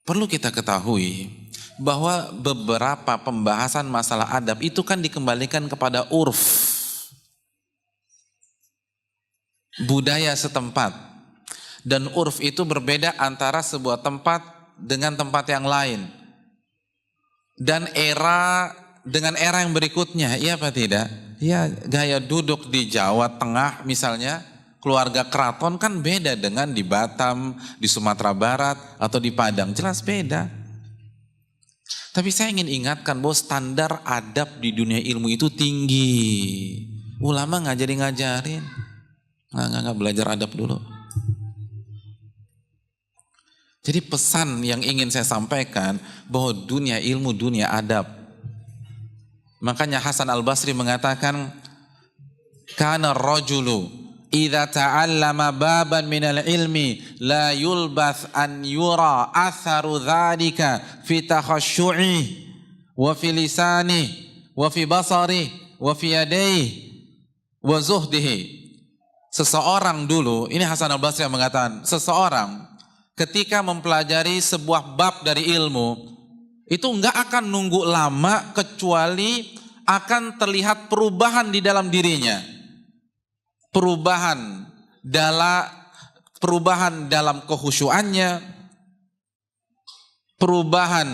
Perlu kita ketahui bahwa beberapa pembahasan masalah adab itu kan dikembalikan kepada urf, budaya setempat. Dan urf itu berbeda antara sebuah tempat dengan tempat yang lain. Dan era dengan era yang berikutnya, iya apa tidak? Ya, gaya duduk di Jawa Tengah misalnya, keluarga keraton kan beda dengan di Batam, di Sumatera Barat, atau di Padang. Jelas beda. Tapi saya ingin ingatkan bahwa standar adab di dunia ilmu itu tinggi. Ulama ngajarin. Nggak belajar adab dulu. Jadi pesan yang ingin saya sampaikan bahwa dunia ilmu, dunia adab. Makanya Hasan Al-Basri mengatakan, kana rajulu idza ta'allama baban minal ilmi la yulbath an yura atharu dzalika fi takhasyu'i wa fi lisani wa fi basari wa fi yadayhi wa zuhdihi. Seseorang dulu, ini Hasan Al-Basri yang mengatakan, seseorang ketika mempelajari sebuah bab dari ilmu, itu enggak akan nunggu lama kecuali akan terlihat perubahan di dalam dirinya. Perubahan dalam kehusyuannya, perubahan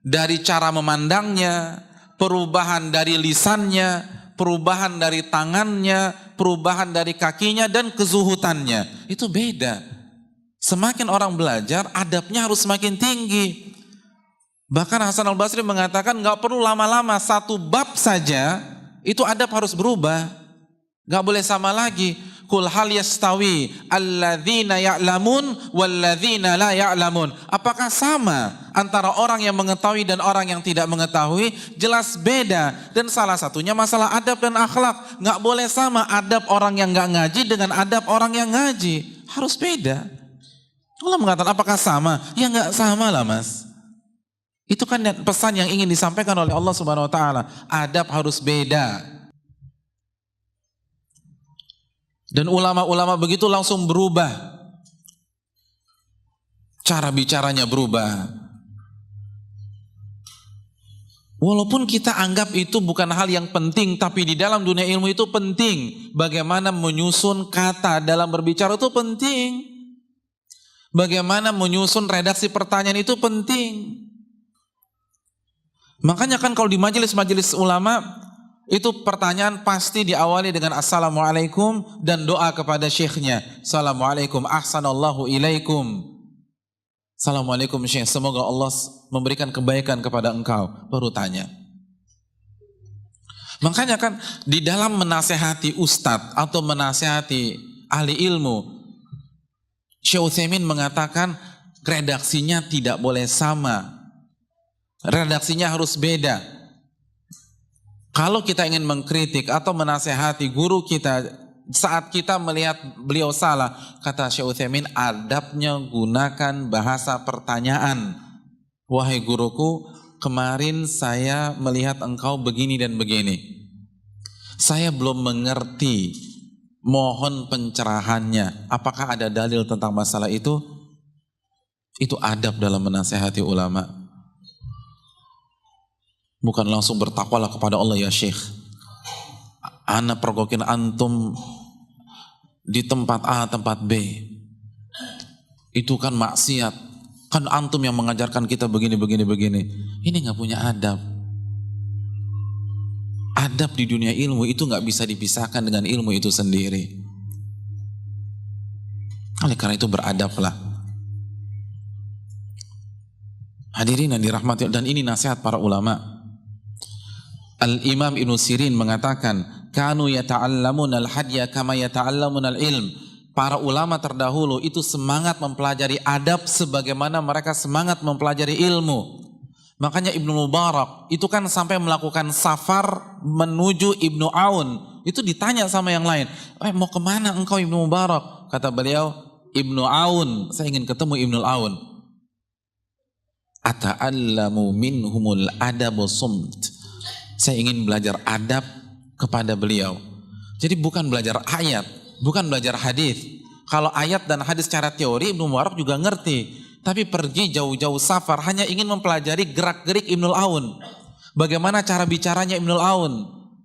dari cara memandangnya, perubahan dari lisannya, perubahan dari tangannya, perubahan dari kakinya, dan kezuhutannya. Itu beda. Semakin orang belajar, adabnya harus semakin tinggi. Bahkan Hasan Al-Basri mengatakan gak perlu lama-lama, satu bab saja itu adab harus berubah. Gak boleh sama lagi. Qul hal yastawi alladzina ya'lamun walladzina la ya'lamun. Apakah sama antara orang yang mengetahui dan orang yang tidak mengetahui? Jelas beda. Dan salah satunya masalah adab dan akhlak. Gak boleh sama adab orang yang gak ngaji dengan adab orang yang ngaji. Harus beda. Allah mengatakan apakah sama? Ya gak sama lah mas. Itu kan pesan yang ingin disampaikan oleh Allah Subhanahu Wa Taala. Adab harus beda. Dan ulama-ulama begitu langsung berubah. Cara bicaranya berubah. Walaupun kita anggap itu bukan hal yang penting, tapi di dalam dunia ilmu itu penting. Bagaimana menyusun kata dalam berbicara itu penting. Bagaimana menyusun redaksi pertanyaan itu penting. Makanya kan kalau di majelis-majelis ulama itu pertanyaan pasti diawali dengan assalamualaikum dan doa kepada syekhnya. Assalamualaikum ahsanallahu ilaikum. Assalamualaikum syekh, semoga Allah memberikan kebaikan kepada engkau. Baru tanya. Makanya kan di dalam menasehati ustadz atau menasehati ahli ilmu, Syekh Utsaimin mengatakan redaksinya tidak boleh sama. Redaksinya harus beda. Kalau kita ingin mengkritik atau menasehati guru kita saat kita melihat beliau salah, kata Syekh Utsaimin, adabnya gunakan bahasa pertanyaan. Wahai guruku, kemarin saya melihat engkau begini dan begini. Saya belum mengerti, mohon pencerahannya. Apakah ada dalil tentang masalah itu? Itu adab dalam menasehati ulama. Bukan langsung bertakwalah kepada Allah, ya Syekh. Ana pergokin antum di tempat A, tempat B. Itu kan maksiat. Kan antum yang mengajarkan kita begini. Ini gak punya adab. Adab di dunia ilmu itu gak bisa dipisahkan dengan ilmu itu sendiri. Oleh karena itu beradablah. Hadirin yang dirahmati, dan ini nasihat para ulama. Al-Imam Ibnu Sirin mengatakan, kanu yata'allamun al-hadya kama yata'allamun al-ilm. Para ulama terdahulu itu semangat mempelajari adab sebagaimana mereka semangat mempelajari ilmu. Makanya Ibnu Mubarak itu kan sampai melakukan safar menuju Ibnu Aun. Itu ditanya sama yang lain, mau kemana engkau Ibnu Mubarak? Kata beliau, Ibnu Aun, saya ingin ketemu Ibnu Aun. Ata'allamu minhumul adabu sumt. Saya ingin belajar adab kepada beliau. Jadi bukan belajar ayat, bukan belajar hadis. Kalau ayat dan hadis secara teori Ibnu Mubarak juga ngerti. Tapi pergi jauh-jauh safar hanya ingin mempelajari gerak-gerik Ibnul Aun. Bagaimana cara bicaranya Ibnul Aun.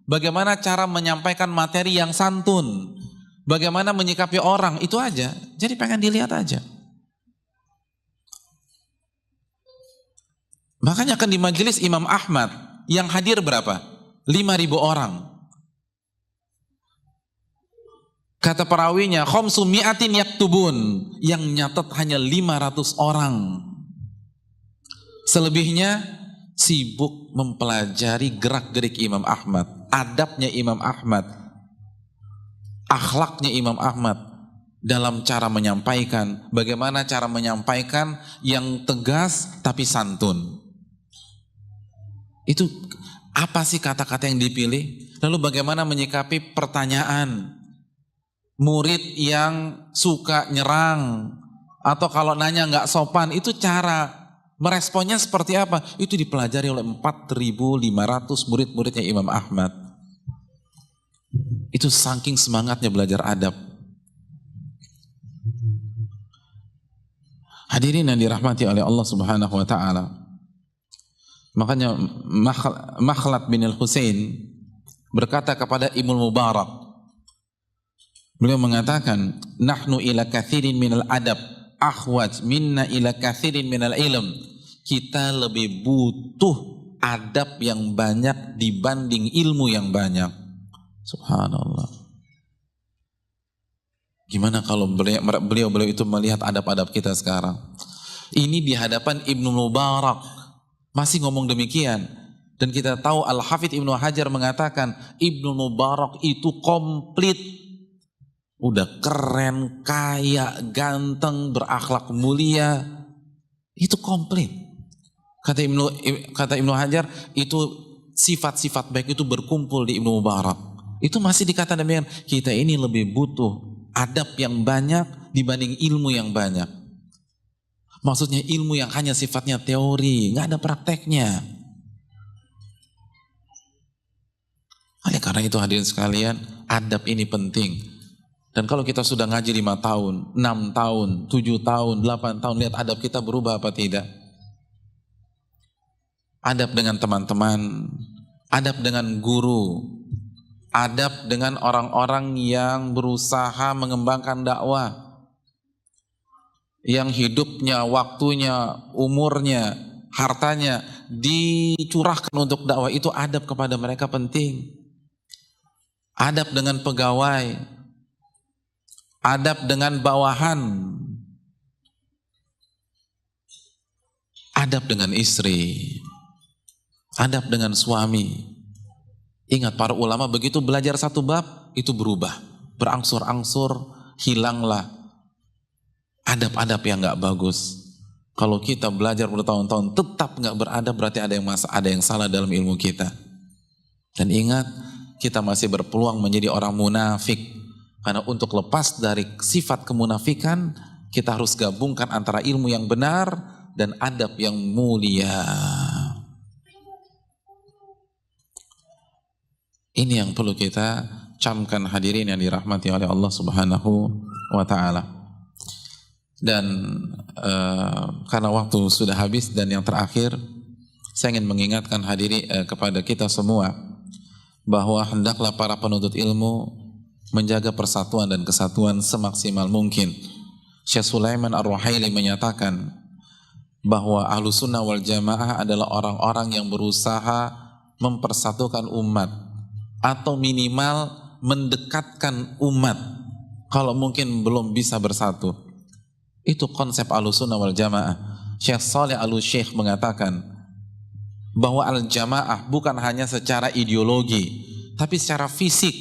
Bagaimana cara menyampaikan materi yang santun. Bagaimana menyikapi orang, itu aja. Jadi pengen dilihat aja. Makanya kan di majelis Imam Ahmad yang hadir berapa? 5.000 orang. Kata perawinya, khamsu mi'atin yaktubun, yang nyatet hanya 500 orang. Selebihnya sibuk mempelajari gerak-gerik Imam Ahmad, adabnya Imam Ahmad, akhlaknya Imam Ahmad dalam cara menyampaikan, bagaimana cara menyampaikan yang tegas tapi santun. Itu apa sih kata-kata yang dipilih? Lalu bagaimana menyikapi pertanyaan? Murid yang suka nyerang atau kalau nanya nggak sopan, itu cara meresponnya seperti apa? Itu dipelajari oleh 4.500 murid-muridnya Imam Ahmad. Itu saking semangatnya belajar adab. Hadirin yang dirahmati oleh Allah Subhanahu wa taala. Makanya Makhlad bin Al-Husain berkata kepada Ibnu Mubarak, beliau mengatakan, nahnu ila kathirin minal adab akhwaj minna ila kathirin minal ilm. Kita lebih butuh adab yang banyak dibanding ilmu yang banyak. Subhanallah. Gimana kalau beliau itu melihat adab-adab kita sekarang? Ini di hadapan Ibnu Mubarak masih ngomong demikian. Dan kita tahu Al-Hafidz Ibnu Hajar mengatakan Ibnu Mubarak itu komplit. Udah keren, kaya, ganteng, berakhlak mulia. Itu komplit. Kata Ibnu Hajar, itu sifat-sifat baik itu berkumpul di Ibnu Mubarak. Itu masih dikata demikian. Kita ini lebih butuh adab yang banyak dibanding ilmu yang banyak. Maksudnya ilmu yang hanya sifatnya teori, nggak ada prakteknya. Oleh karena itu hadirin sekalian, adab ini penting. Dan kalau kita sudah ngaji 5 tahun, 6 tahun, 7 tahun, 8 tahun, lihat adab kita berubah apa tidak. Adab dengan teman-teman, adab dengan guru, adab dengan orang-orang yang berusaha mengembangkan dakwah, yang hidupnya, waktunya, umurnya, hartanya dicurahkan untuk dakwah, itu adab kepada mereka penting. Adab dengan pegawai, adab dengan bawahan, adab dengan istri, adab dengan suami. Ingat para ulama begitu belajar satu bab itu berubah, berangsur-angsur hilanglah adab-adab yang nggak bagus. Kalau kita belajar bertahun-tahun tetap nggak beradab, berarti ada yang salah dalam ilmu kita. Dan ingat, kita masih berpeluang menjadi orang munafik. Karena untuk lepas dari sifat kemunafikan, kita harus gabungkan antara ilmu yang benar dan adab yang mulia. Ini yang perlu kita camkan hadirin yang dirahmati oleh Allah Subhanahu wa taala. Dan karena waktu sudah habis dan yang terakhir, saya ingin mengingatkan kepada kita semua bahwa hendaklah para penuntut ilmu menjaga persatuan dan kesatuan semaksimal mungkin. Syekh Sulaiman Ar-Ruhaili menyatakan bahwa Ahlus Sunnah wal Jamaah adalah orang-orang yang berusaha mempersatukan umat atau minimal mendekatkan umat kalau mungkin belum bisa bersatu. Itu konsep Ahlus Sunnah wal Jamaah. Syekh Saleh Al-Syekh mengatakan bahwa al-jamaah bukan hanya secara ideologi, tapi secara fisik,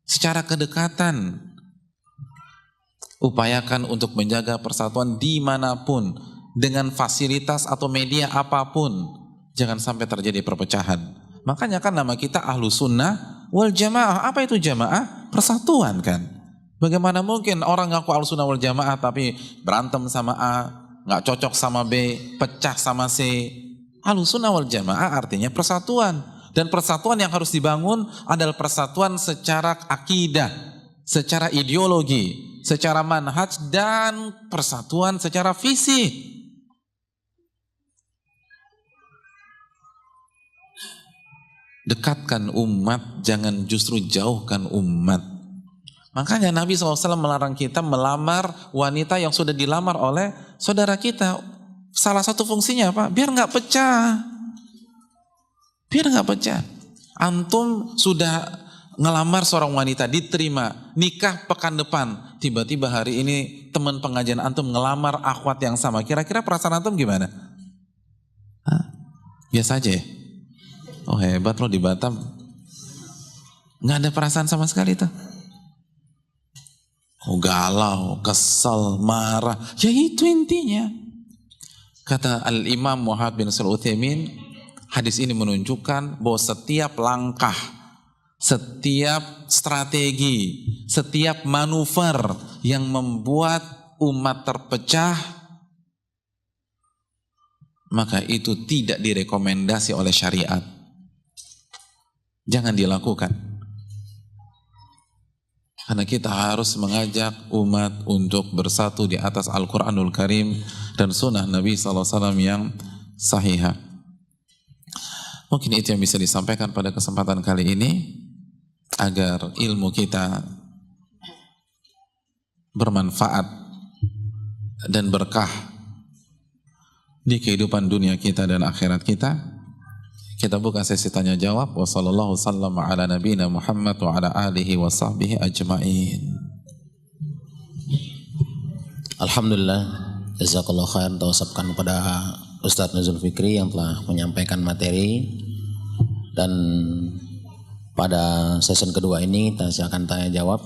secara kedekatan. Upayakan untuk menjaga persatuan dimanapun, dengan fasilitas atau media apapun. Jangan sampai terjadi perpecahan. Makanya kan nama kita Ahlus Sunnah wal Jamaah. Apa itu jamaah? Persatuan kan. Bagaimana mungkin orang ngaku Ahlus Sunnah wal Jamaah tapi berantem sama A, gak cocok sama B, pecah sama C. Ahlus Sunnah wal Jamaah artinya persatuan. Dan persatuan yang harus dibangun adalah persatuan secara akidah, secara ideologi, secara manhaj dan persatuan secara visi. Dekatkan umat, jangan justru jauhkan umat. Makanya Nabi SAW melarang kita melamar wanita yang sudah dilamar oleh saudara kita. Salah satu fungsinya apa? Biar nggak pecah. Biar nggak pecah. Antum sudah ngelamar seorang wanita, diterima, nikah pekan depan. Tiba-tiba hari ini teman pengajian antum ngelamar akhwat yang sama. Kira-kira perasaan antum gimana? Hah? Biasa aja ya? Oh hebat loh di Batam. Nggak ada perasaan sama sekali tuh. Oh galau, kesel, marah. Ya itu intinya. Kata Al-Imam Muhammad bin Shalih Al-Utsaimin, hadis ini menunjukkan bahwa setiap langkah, setiap strategi, setiap manuver yang membuat umat terpecah, maka itu tidak direkomendasi oleh syariat. Jangan dilakukan. Karena kita harus mengajak umat untuk bersatu di atas Al-Quranul Karim dan sunnah Nabi SAW yang sahihah. Mungkin itu yang bisa disampaikan pada kesempatan kali ini, agar ilmu kita bermanfaat dan berkah di kehidupan dunia kita dan akhirat kita. Kita buka sesi tanya jawab. Wassallallahu sallam ala nabiyina Muhammad wa ala alihi wa sahbihi ajma'in. Alhamdulillah, jazakallahu khairan, kita ucapkan kepada Ustadz Nuzul Fikri yang telah menyampaikan materi. Dan pada sesi kedua ini kita akan tanya jawab.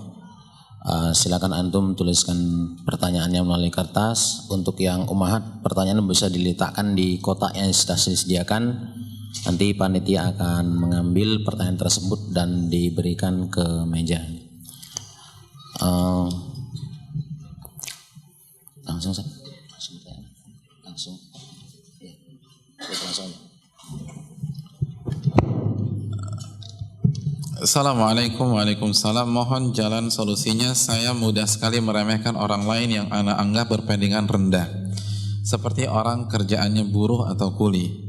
Silakan antum tuliskan pertanyaannya melalui kertas. Untuk yang ummahat, pertanyaan bisa diletakkan di kotak yang sudah disediakan. Nanti panitia akan mengambil pertanyaan tersebut dan diberikan ke meja. Langsung. Assalamualaikum. Waalaikumsalam. Mohon jalan solusinya. Saya mudah sekali meremehkan orang lain yang anak anggap berpendidikan rendah, seperti orang kerjaannya buruh atau kuli.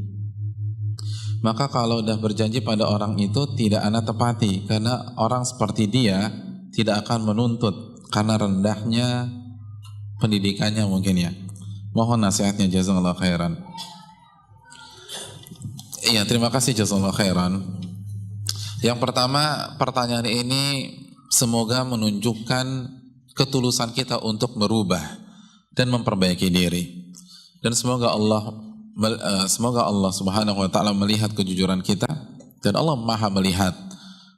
Maka kalau udah berjanji pada orang itu tidak ana tepati, karena orang seperti dia tidak akan menuntut karena rendahnya pendidikannya mungkin ya. Mohon nasihatnya, jazakallahu khairan. Iya, terima kasih, jazakallahu khairan. Yang pertama, pertanyaan ini semoga menunjukkan ketulusan kita untuk merubah dan memperbaiki diri. Dan semoga Allah Subhanahu wa ta'ala melihat kejujuran kita, dan Allah Maha melihat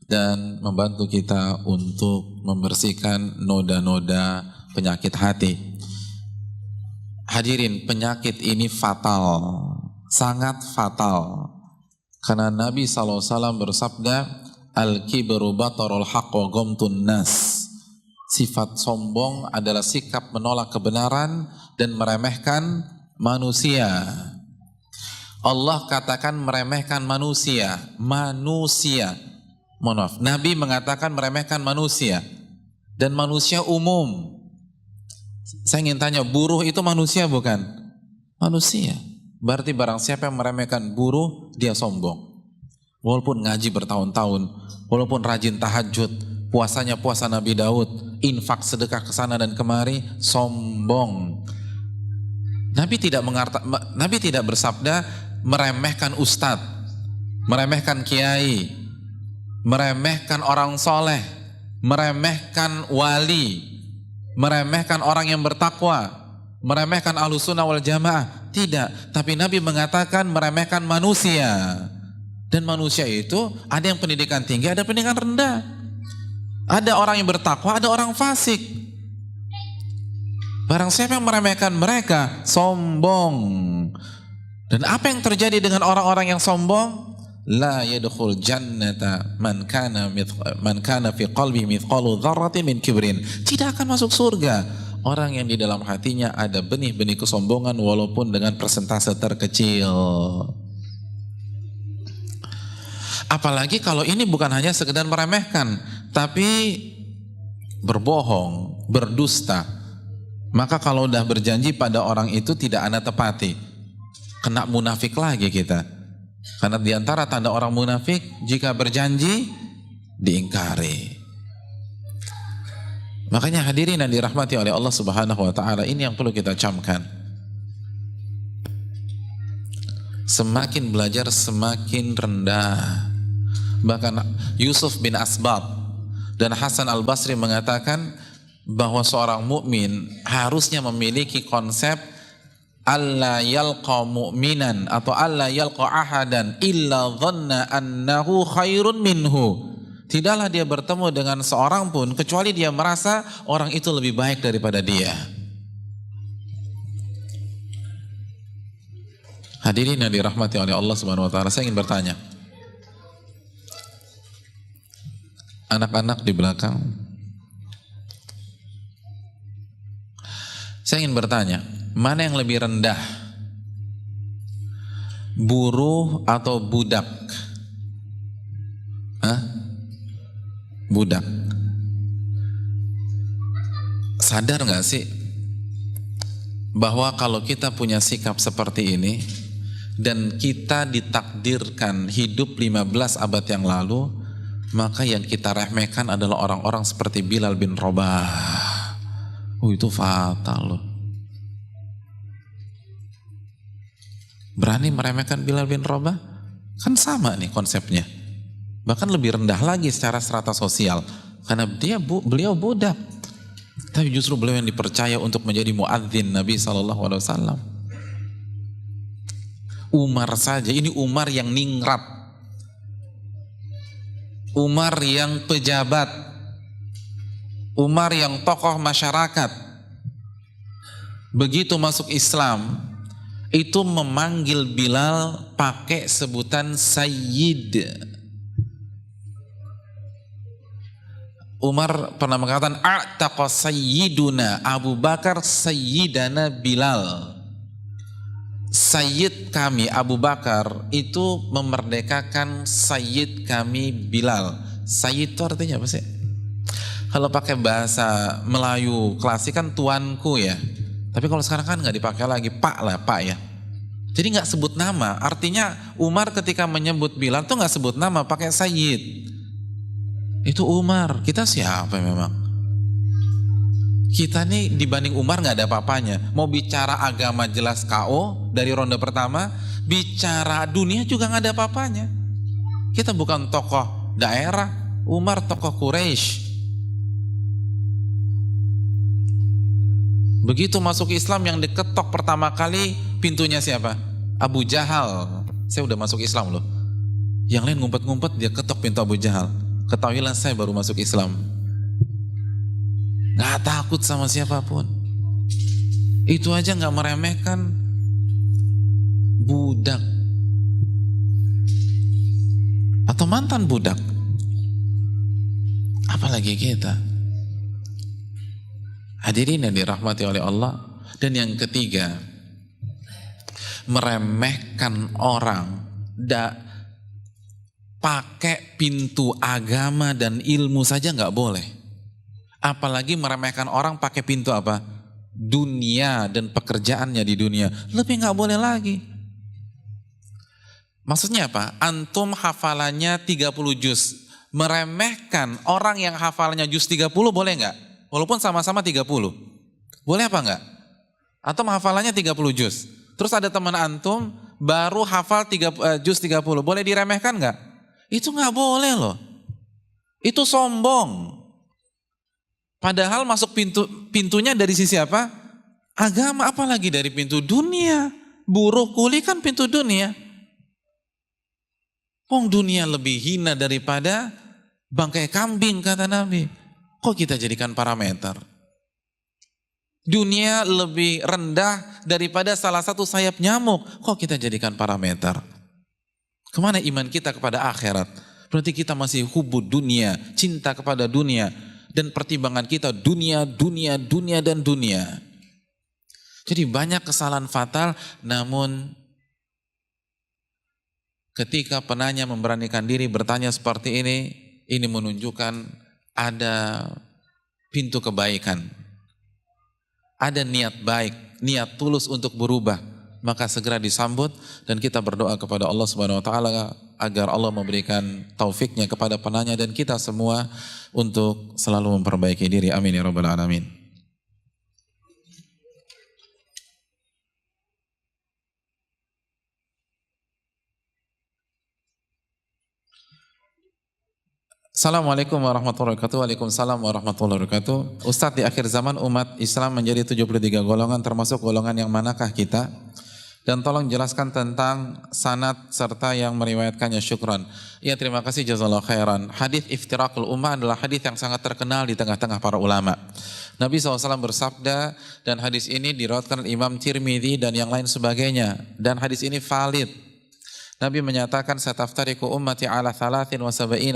dan membantu kita untuk membersihkan noda-noda penyakit hati. Hadirin, penyakit ini fatal, sangat fatal. Karena Nabi SAW bersabda, Al-kibru batarul haqq wa ghamtun nas. Sifat sombong adalah sikap menolak kebenaran dan meremehkan manusia. Allah katakan meremehkan manusia. Mohon maaf, Nabi mengatakan meremehkan manusia dan manusia umum. Saya ingin tanya, buruh itu manusia bukan? Manusia. Berarti barang siapa yang meremehkan buruh, dia sombong. Walaupun ngaji bertahun-tahun, walaupun rajin tahajud, puasanya puasa Nabi Daud, infak sedekah ke sana dan kemari, sombong. Nabi tidak bersabda meremehkan ustadz, meremehkan kiai, meremehkan orang soleh, meremehkan wali, meremehkan orang yang bertakwa, meremehkan ahlus sunnah wal jamaah. Tidak, tapi Nabi mengatakan meremehkan manusia. Dan manusia itu ada yang pendidikan tinggi, ada pendidikan rendah. Ada orang yang bertakwa, ada orang fasik. Barang siapa yang meremehkan mereka, sombong. Dan apa yang terjadi dengan orang-orang yang sombong? La yadkhul jannata man kana fi qalbi mithqalu dzarratin min kibrin. Tidak akan masuk surga orang yang di dalam hatinya ada benih-benih kesombongan walaupun dengan persentase terkecil. Apalagi kalau ini bukan hanya sekedar meremehkan, tapi berbohong, berdusta, maka kalau udah berjanji pada orang itu tidak Anda tepati, kena munafik lagi kita. Karena diantara tanda orang munafik, jika berjanji diingkari. Makanya hadirin yang dirahmati oleh Allah Subhanahu wa taala, ini yang perlu kita camkan. Semakin belajar semakin rendah. Bahkan Yusuf bin Asbat dan Hasan al-Basri mengatakan bahwa seorang mukmin harusnya memiliki konsep alla yalqa mu'minan atau alla yalqa ahadan illa dhanna annahu khairun minhu. Tidaklah dia bertemu dengan seorang pun kecuali dia merasa orang itu lebih baik daripada dia. Hadirin yang dirahmati oleh Allah Subhanahu wa taala, saya ingin bertanya. Anak-anak di belakang, saya ingin bertanya, mana yang lebih rendah? Buruh atau budak? Hah? Budak. Sadar nggak sih bahwa kalau kita punya sikap seperti ini dan kita ditakdirkan hidup 15 abad yang lalu, maka yang kita remehkan adalah orang-orang seperti Bilal bin Rabah. Itu fatal loh. Berani meremehkan Bilal bin Rabah? Kan sama nih konsepnya. Bahkan lebih rendah lagi secara strata sosial. Karena beliau budak. Tapi justru beliau yang dipercaya untuk menjadi muadzin Nabi SAW. Umar saja, ini Umar yang ningrat. Umar yang pejabat. Umar yang tokoh masyarakat. Begitu masuk Islam, itu memanggil Bilal pakai sebutan Sayyid. Umar pernah mengatakan a'taqa sayyiduna Abu Bakar sayyidana Bilal. Sayyid kami Abu Bakar itu memerdekakan sayyid kami Bilal. Sayyid itu artinya apa sih? Kalau pakai bahasa Melayu klasik kan tuanku ya. Tapi kalau sekarang kan nggak dipakai lagi, pak lah, pak ya. Jadi nggak sebut nama. Artinya Umar ketika menyebut Bilal tuh nggak sebut nama, pakai sayyid. Itu Umar. Kita siapa memang? Kita nih dibanding Umar nggak ada apa-apanya. Mau bicara agama jelas KO dari ronde pertama, bicara dunia juga nggak ada apa-apanya. Kita bukan tokoh daerah, Umar tokoh Quraisy. Begitu masuk Islam yang diketok pertama kali pintunya siapa? Abu Jahal. Saya udah masuk Islam loh. Yang lain ngumpet-ngumpet, dia ketok pintu Abu Jahal. Ketahuilah saya baru masuk Islam. Gak takut sama siapapun. Itu aja gak meremehkan budak atau mantan budak. Apalagi kita. Hadirin yang dirahmati oleh Allah. Dan yang ketiga, meremehkan orang pakai pintu agama dan ilmu saja nggak boleh. Apalagi meremehkan orang pakai pintu apa? Dunia dan pekerjaannya di dunia. Lebih nggak boleh lagi. Maksudnya apa? Antum hafalannya 30 juz. Meremehkan orang yang hafalannya juz 30 boleh nggak? Walaupun sama-sama 30. Boleh apa enggak? Antum hafalannya 30 juz. Terus ada teman antum baru hafal juz 30. Boleh diremehkan enggak? Itu enggak boleh loh. Itu sombong. Padahal masuk pintunya dari sisi apa? Agama, apalagi dari pintu dunia. Buruh kuli kan pintu dunia. Wong dunia lebih hina daripada bangkai kambing kata Nabi. Kok kita jadikan parameter? Dunia lebih rendah daripada salah satu sayap nyamuk. Kok kita jadikan parameter? Kemana iman kita kepada akhirat? Berarti kita masih hubud dunia, cinta kepada dunia. Dan pertimbangan kita dunia, dunia, dunia, dan dunia. Jadi banyak kesalahan fatal, namun ketika penanya memberanikan diri bertanya seperti ini menunjukkan ada pintu kebaikan, ada niat baik, niat tulus untuk berubah, maka segera disambut dan kita berdoa kepada Allah Subhanahu wa taala agar Allah memberikan taufiknya kepada penanya dan kita semua untuk selalu memperbaiki diri. Amin ya rabbal alamin. Assalamualaikum warahmatullahi wabarakatuh. Waalaikumsalam warahmatullahi wabarakatuh. Ustadz, di akhir zaman umat Islam menjadi 73 golongan, termasuk golongan yang manakah kita? Dan tolong jelaskan tentang sanad serta yang meriwayatkannya. Syukran. Ya, terima kasih, jazakallahu khairan. Hadis iftiraqul ummah adalah hadis yang sangat terkenal di tengah-tengah para ulama. Nabi SAW bersabda, dan hadis ini diriwayatkan Imam Tirmidzi dan yang lain sebagainya. Dan hadis ini valid. Nabi menyatakan, sataftariqu ummati ala 73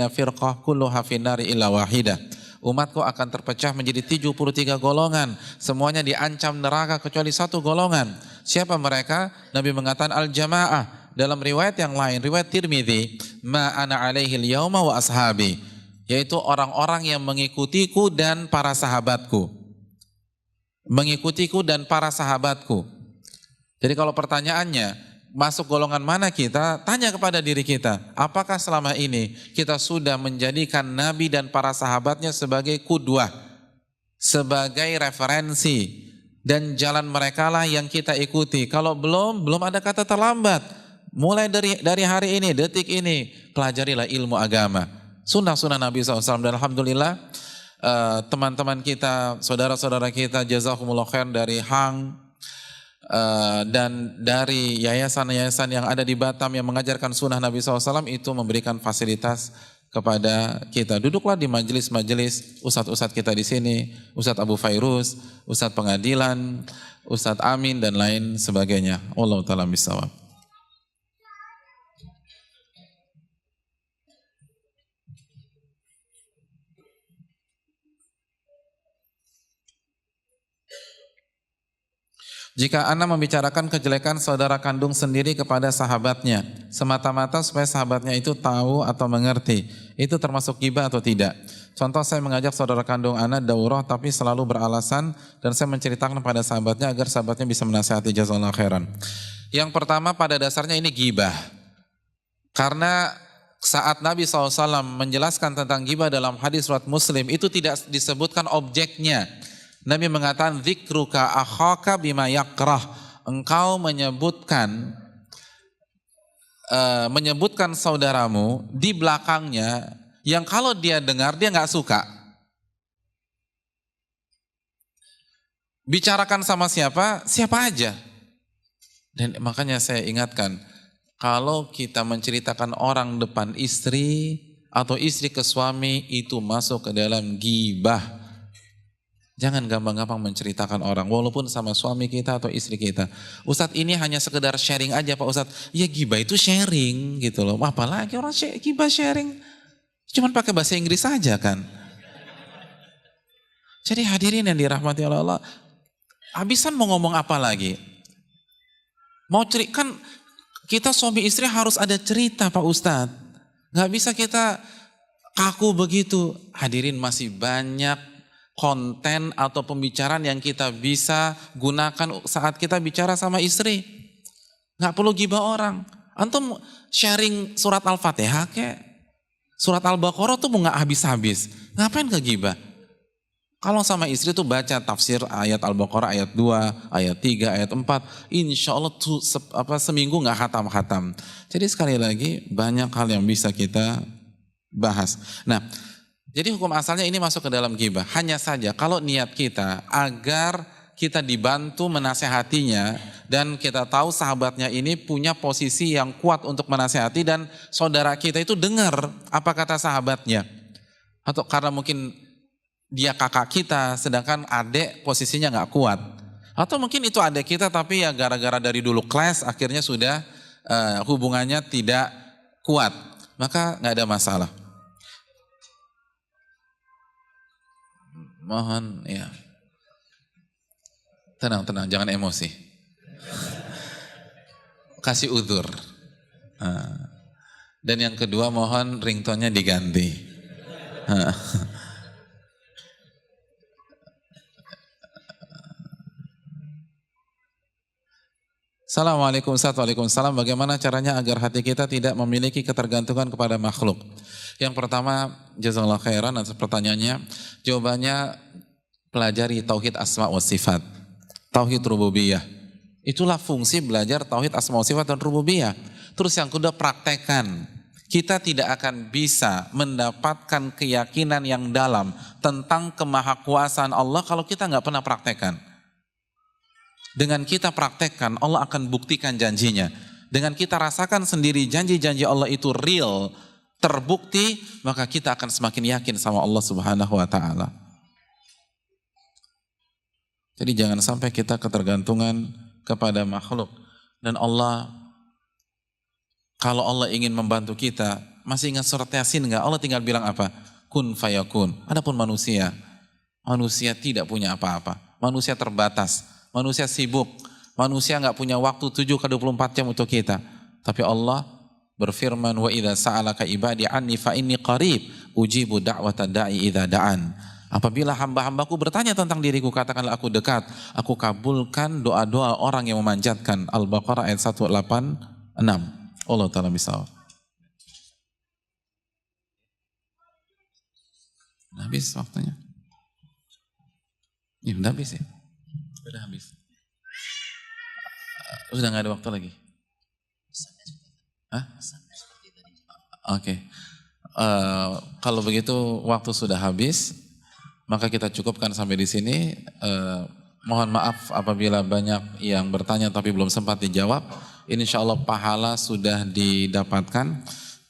firqah kulluha finnari illa wahidah. Umatku akan terpecah menjadi 73 golongan, semuanya diancam neraka kecuali satu golongan. Siapa mereka? Nabi mengatakan al-jamaah. Dalam riwayat yang lain, riwayat Tirmidzi, ma ana alaihi al-yauma wa ashabi, yaitu orang-orang yang mengikutiku dan para sahabatku. Mengikutiku dan para sahabatku. Jadi kalau pertanyaannya, masuk golongan mana kita? Tanya kepada diri kita, apakah selama ini kita sudah menjadikan Nabi dan para sahabatnya sebagai kudwah, sebagai referensi, dan jalan mereka lah yang kita ikuti. Kalau belum ada kata terlambat. Mulai dari hari ini, detik ini, pelajarilah ilmu agama, sunnah-sunnah Nabi SAW. Dan alhamdulillah teman-teman kita, saudara-saudara kita, jazakumullah khair dari Hang, dan dari yayasan-yayasan yang ada di Batam yang mengajarkan sunnah Nabi SAW itu memberikan fasilitas kepada kita. Duduklah di majelis-majelis ustadz-ustadz kita di sini, Ustadz Abu Fairuz, Ustadz Pengadilan, Ustadz Amin dan lain sebagainya. Wallahu ta'ala bishawab. Jika Anda membicarakan kejelekan saudara kandung sendiri kepada sahabatnya, semata-mata supaya sahabatnya itu tahu atau mengerti, itu termasuk ghibah atau tidak? Contoh, saya mengajak saudara kandung Anda daurah tapi selalu beralasan dan saya menceritakan pada sahabatnya agar sahabatnya bisa menasihati, jazakallahu khairan. Yang pertama, pada dasarnya ini ghibah. Karena saat Nabi SAW menjelaskan tentang ghibah dalam hadis riwayat Muslim, itu tidak disebutkan objeknya. Nabi mengatakan, dzikruka akhaka bima yakrah. Engkau menyebutkan saudaramu di belakangnya yang kalau dia dengar dia nggak suka. Bicarakan sama siapa? Siapa aja. Dan makanya saya ingatkan, kalau kita menceritakan orang depan istri atau istri ke suami, itu masuk ke dalam ghibah. Jangan gampang-gampang menceritakan orang, walaupun sama suami kita atau istri kita. Ustadz, ini hanya sekedar sharing aja Pak Ustadz. Ya ghibah itu sharing gitu loh. Apalagi orang ghibah sharing, cuman pakai bahasa Inggris saja kan. Jadi hadirin yang dirahmati Allah, habisan mau ngomong apa lagi? Mau cerita, kan kita suami istri harus ada cerita Pak Ustadz. Gak bisa kita kaku begitu. Hadirin, masih banyak konten atau pembicaraan yang kita bisa gunakan saat kita bicara sama istri. Nggak perlu ghibah orang. Antum sharing surat Al-Fatihah kayak surat Al-Baqarah tuh nggak habis-habis. Ngapain ke ghibah? Kalau sama istri tuh baca tafsir ayat Al-Baqarah ayat 2, ayat 3, ayat 4. Insya Allah tuh seminggu nggak khatam-khatam. Jadi sekali lagi banyak hal yang bisa kita bahas. Nah, jadi hukum asalnya ini masuk ke dalam ghibah. Hanya saja kalau niat kita agar kita dibantu menasehatinya dan kita tahu sahabatnya ini punya posisi yang kuat untuk menasehati dan saudara kita itu dengar apa kata sahabatnya. Atau karena mungkin dia kakak kita sedangkan adik posisinya nggak kuat. Atau mungkin itu adik kita tapi ya gara-gara dari dulu kelas akhirnya sudah hubungannya tidak kuat. Maka nggak ada masalah. Mohon ya tenang, jangan emosi, kasih udzur. Dan yang kedua, mohon ringtone-nya diganti. Assalamualaikum Ustaz. Waalaikumsalam. Bagaimana caranya agar hati kita tidak memiliki ketergantungan kepada makhluk? Yang pertama, jazakallahu khairan atas pertanyaannya. Jawabannya, pelajari tauhid asma wa sifat, tauhid rububiyah. Itulah fungsi belajar tauhid asma wa sifat dan rububiyah. Terus yang kedua, praktekkan. Kita tidak akan bisa mendapatkan keyakinan yang dalam tentang kemahakuasaan Allah kalau kita nggak pernah praktekkan. Dengan kita praktekkan, Allah akan buktikan janjinya. Dengan kita rasakan sendiri janji-janji Allah itu real, terbukti, maka kita akan semakin yakin sama Allah Subhanahu wa Ta'ala. Jadi jangan sampai kita ketergantungan kepada makhluk. Dan Allah, kalau Allah ingin membantu kita, masih ingat surat Yasin nggak? Allah tinggal bilang apa? Kun fayakun. Adapun manusia tidak punya apa-apa. Manusia terbatas. Manusia sibuk, manusia nggak punya waktu 7x24 jam untuk kita. Tapi Allah berfirman, wa idza sa'alaka ibadi anni fa inni qarib ujibu da'wata da'i idza da'an. Apabila hamba-hambaku bertanya tentang diriku, katakanlah aku dekat. Aku kabulkan doa-doa orang yang memanjatkan. Al-Baqarah ayat 186. Allah Ta'ala misal. Habis waktunya. Ya, udah habis ya. Sudah habis. Sudah nggak ada waktu lagi. Hah? Oke. Kalau begitu waktu sudah habis, maka kita cukupkan sampai di sini. Mohon maaf apabila banyak yang bertanya tapi belum sempat dijawab. Insya Allah pahala sudah didapatkan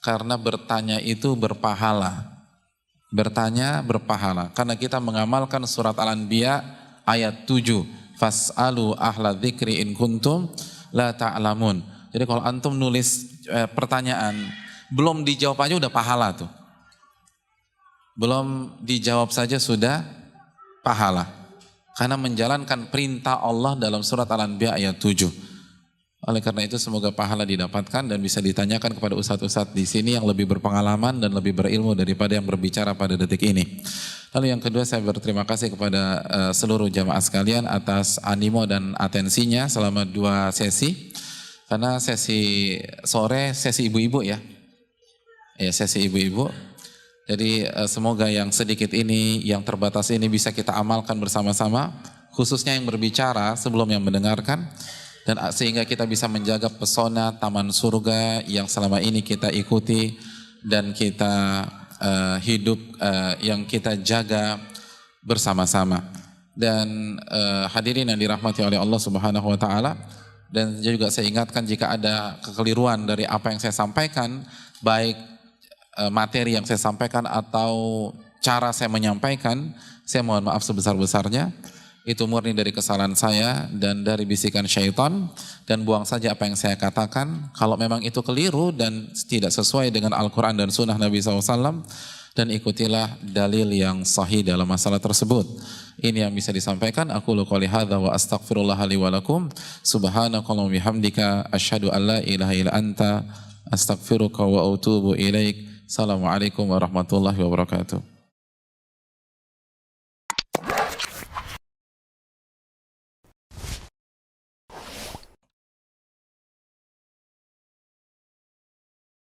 karena bertanya itu berpahala. Bertanya berpahala karena kita mengamalkan surat Al-Anbiya ayat 7. Fas'alu ahla dzikri in kuntum la ta'lamun. Jadi kalau antum nulis pertanyaan, belum dijawab aja udah pahala tuh. Belum dijawab saja sudah pahala. Karena menjalankan perintah Allah dalam surat Al-Anbiya ayat 7. Oleh karena itu semoga pahala didapatkan dan bisa ditanyakan kepada ustadz-ustadz di sini yang lebih berpengalaman dan lebih berilmu daripada yang berbicara pada detik ini. Lalu yang kedua, saya berterima kasih kepada seluruh jamaah sekalian atas animo dan atensinya selama 2 sesi. Karena sesi sore sesi ibu-ibu ya. Ya, sesi ibu-ibu. Jadi semoga yang sedikit ini, yang terbatas ini bisa kita amalkan bersama-sama, khususnya yang berbicara sebelum yang mendengarkan. Dan sehingga kita bisa menjaga pesona taman surga yang selama ini kita ikuti dan kita hidup yang kita jaga bersama-sama. Dan hadirin yang dirahmati oleh Allah Subhanahu wa Ta'ala, dan juga saya ingatkan jika ada kekeliruan dari apa yang saya sampaikan, baik materi yang saya sampaikan atau cara saya menyampaikan, saya mohon maaf sebesar-besarnya. Itu murni dari kesalahan saya dan dari bisikan syaitan, dan buang saja apa yang saya katakan. Kalau memang itu keliru dan tidak sesuai dengan Al-Quran dan Sunnah Nabi SAW, dan ikutilah dalil yang sahih dalam masalah tersebut. Ini yang bisa disampaikan. Aku qouli hadza wa astaghfirullah li wa lakum. Subhanakallahumma bihamdika asyhadu an la ilaha illa anta astaghfiruka wa atubu ilaik. Assalamualaikum warahmatullahi wabarakatuh.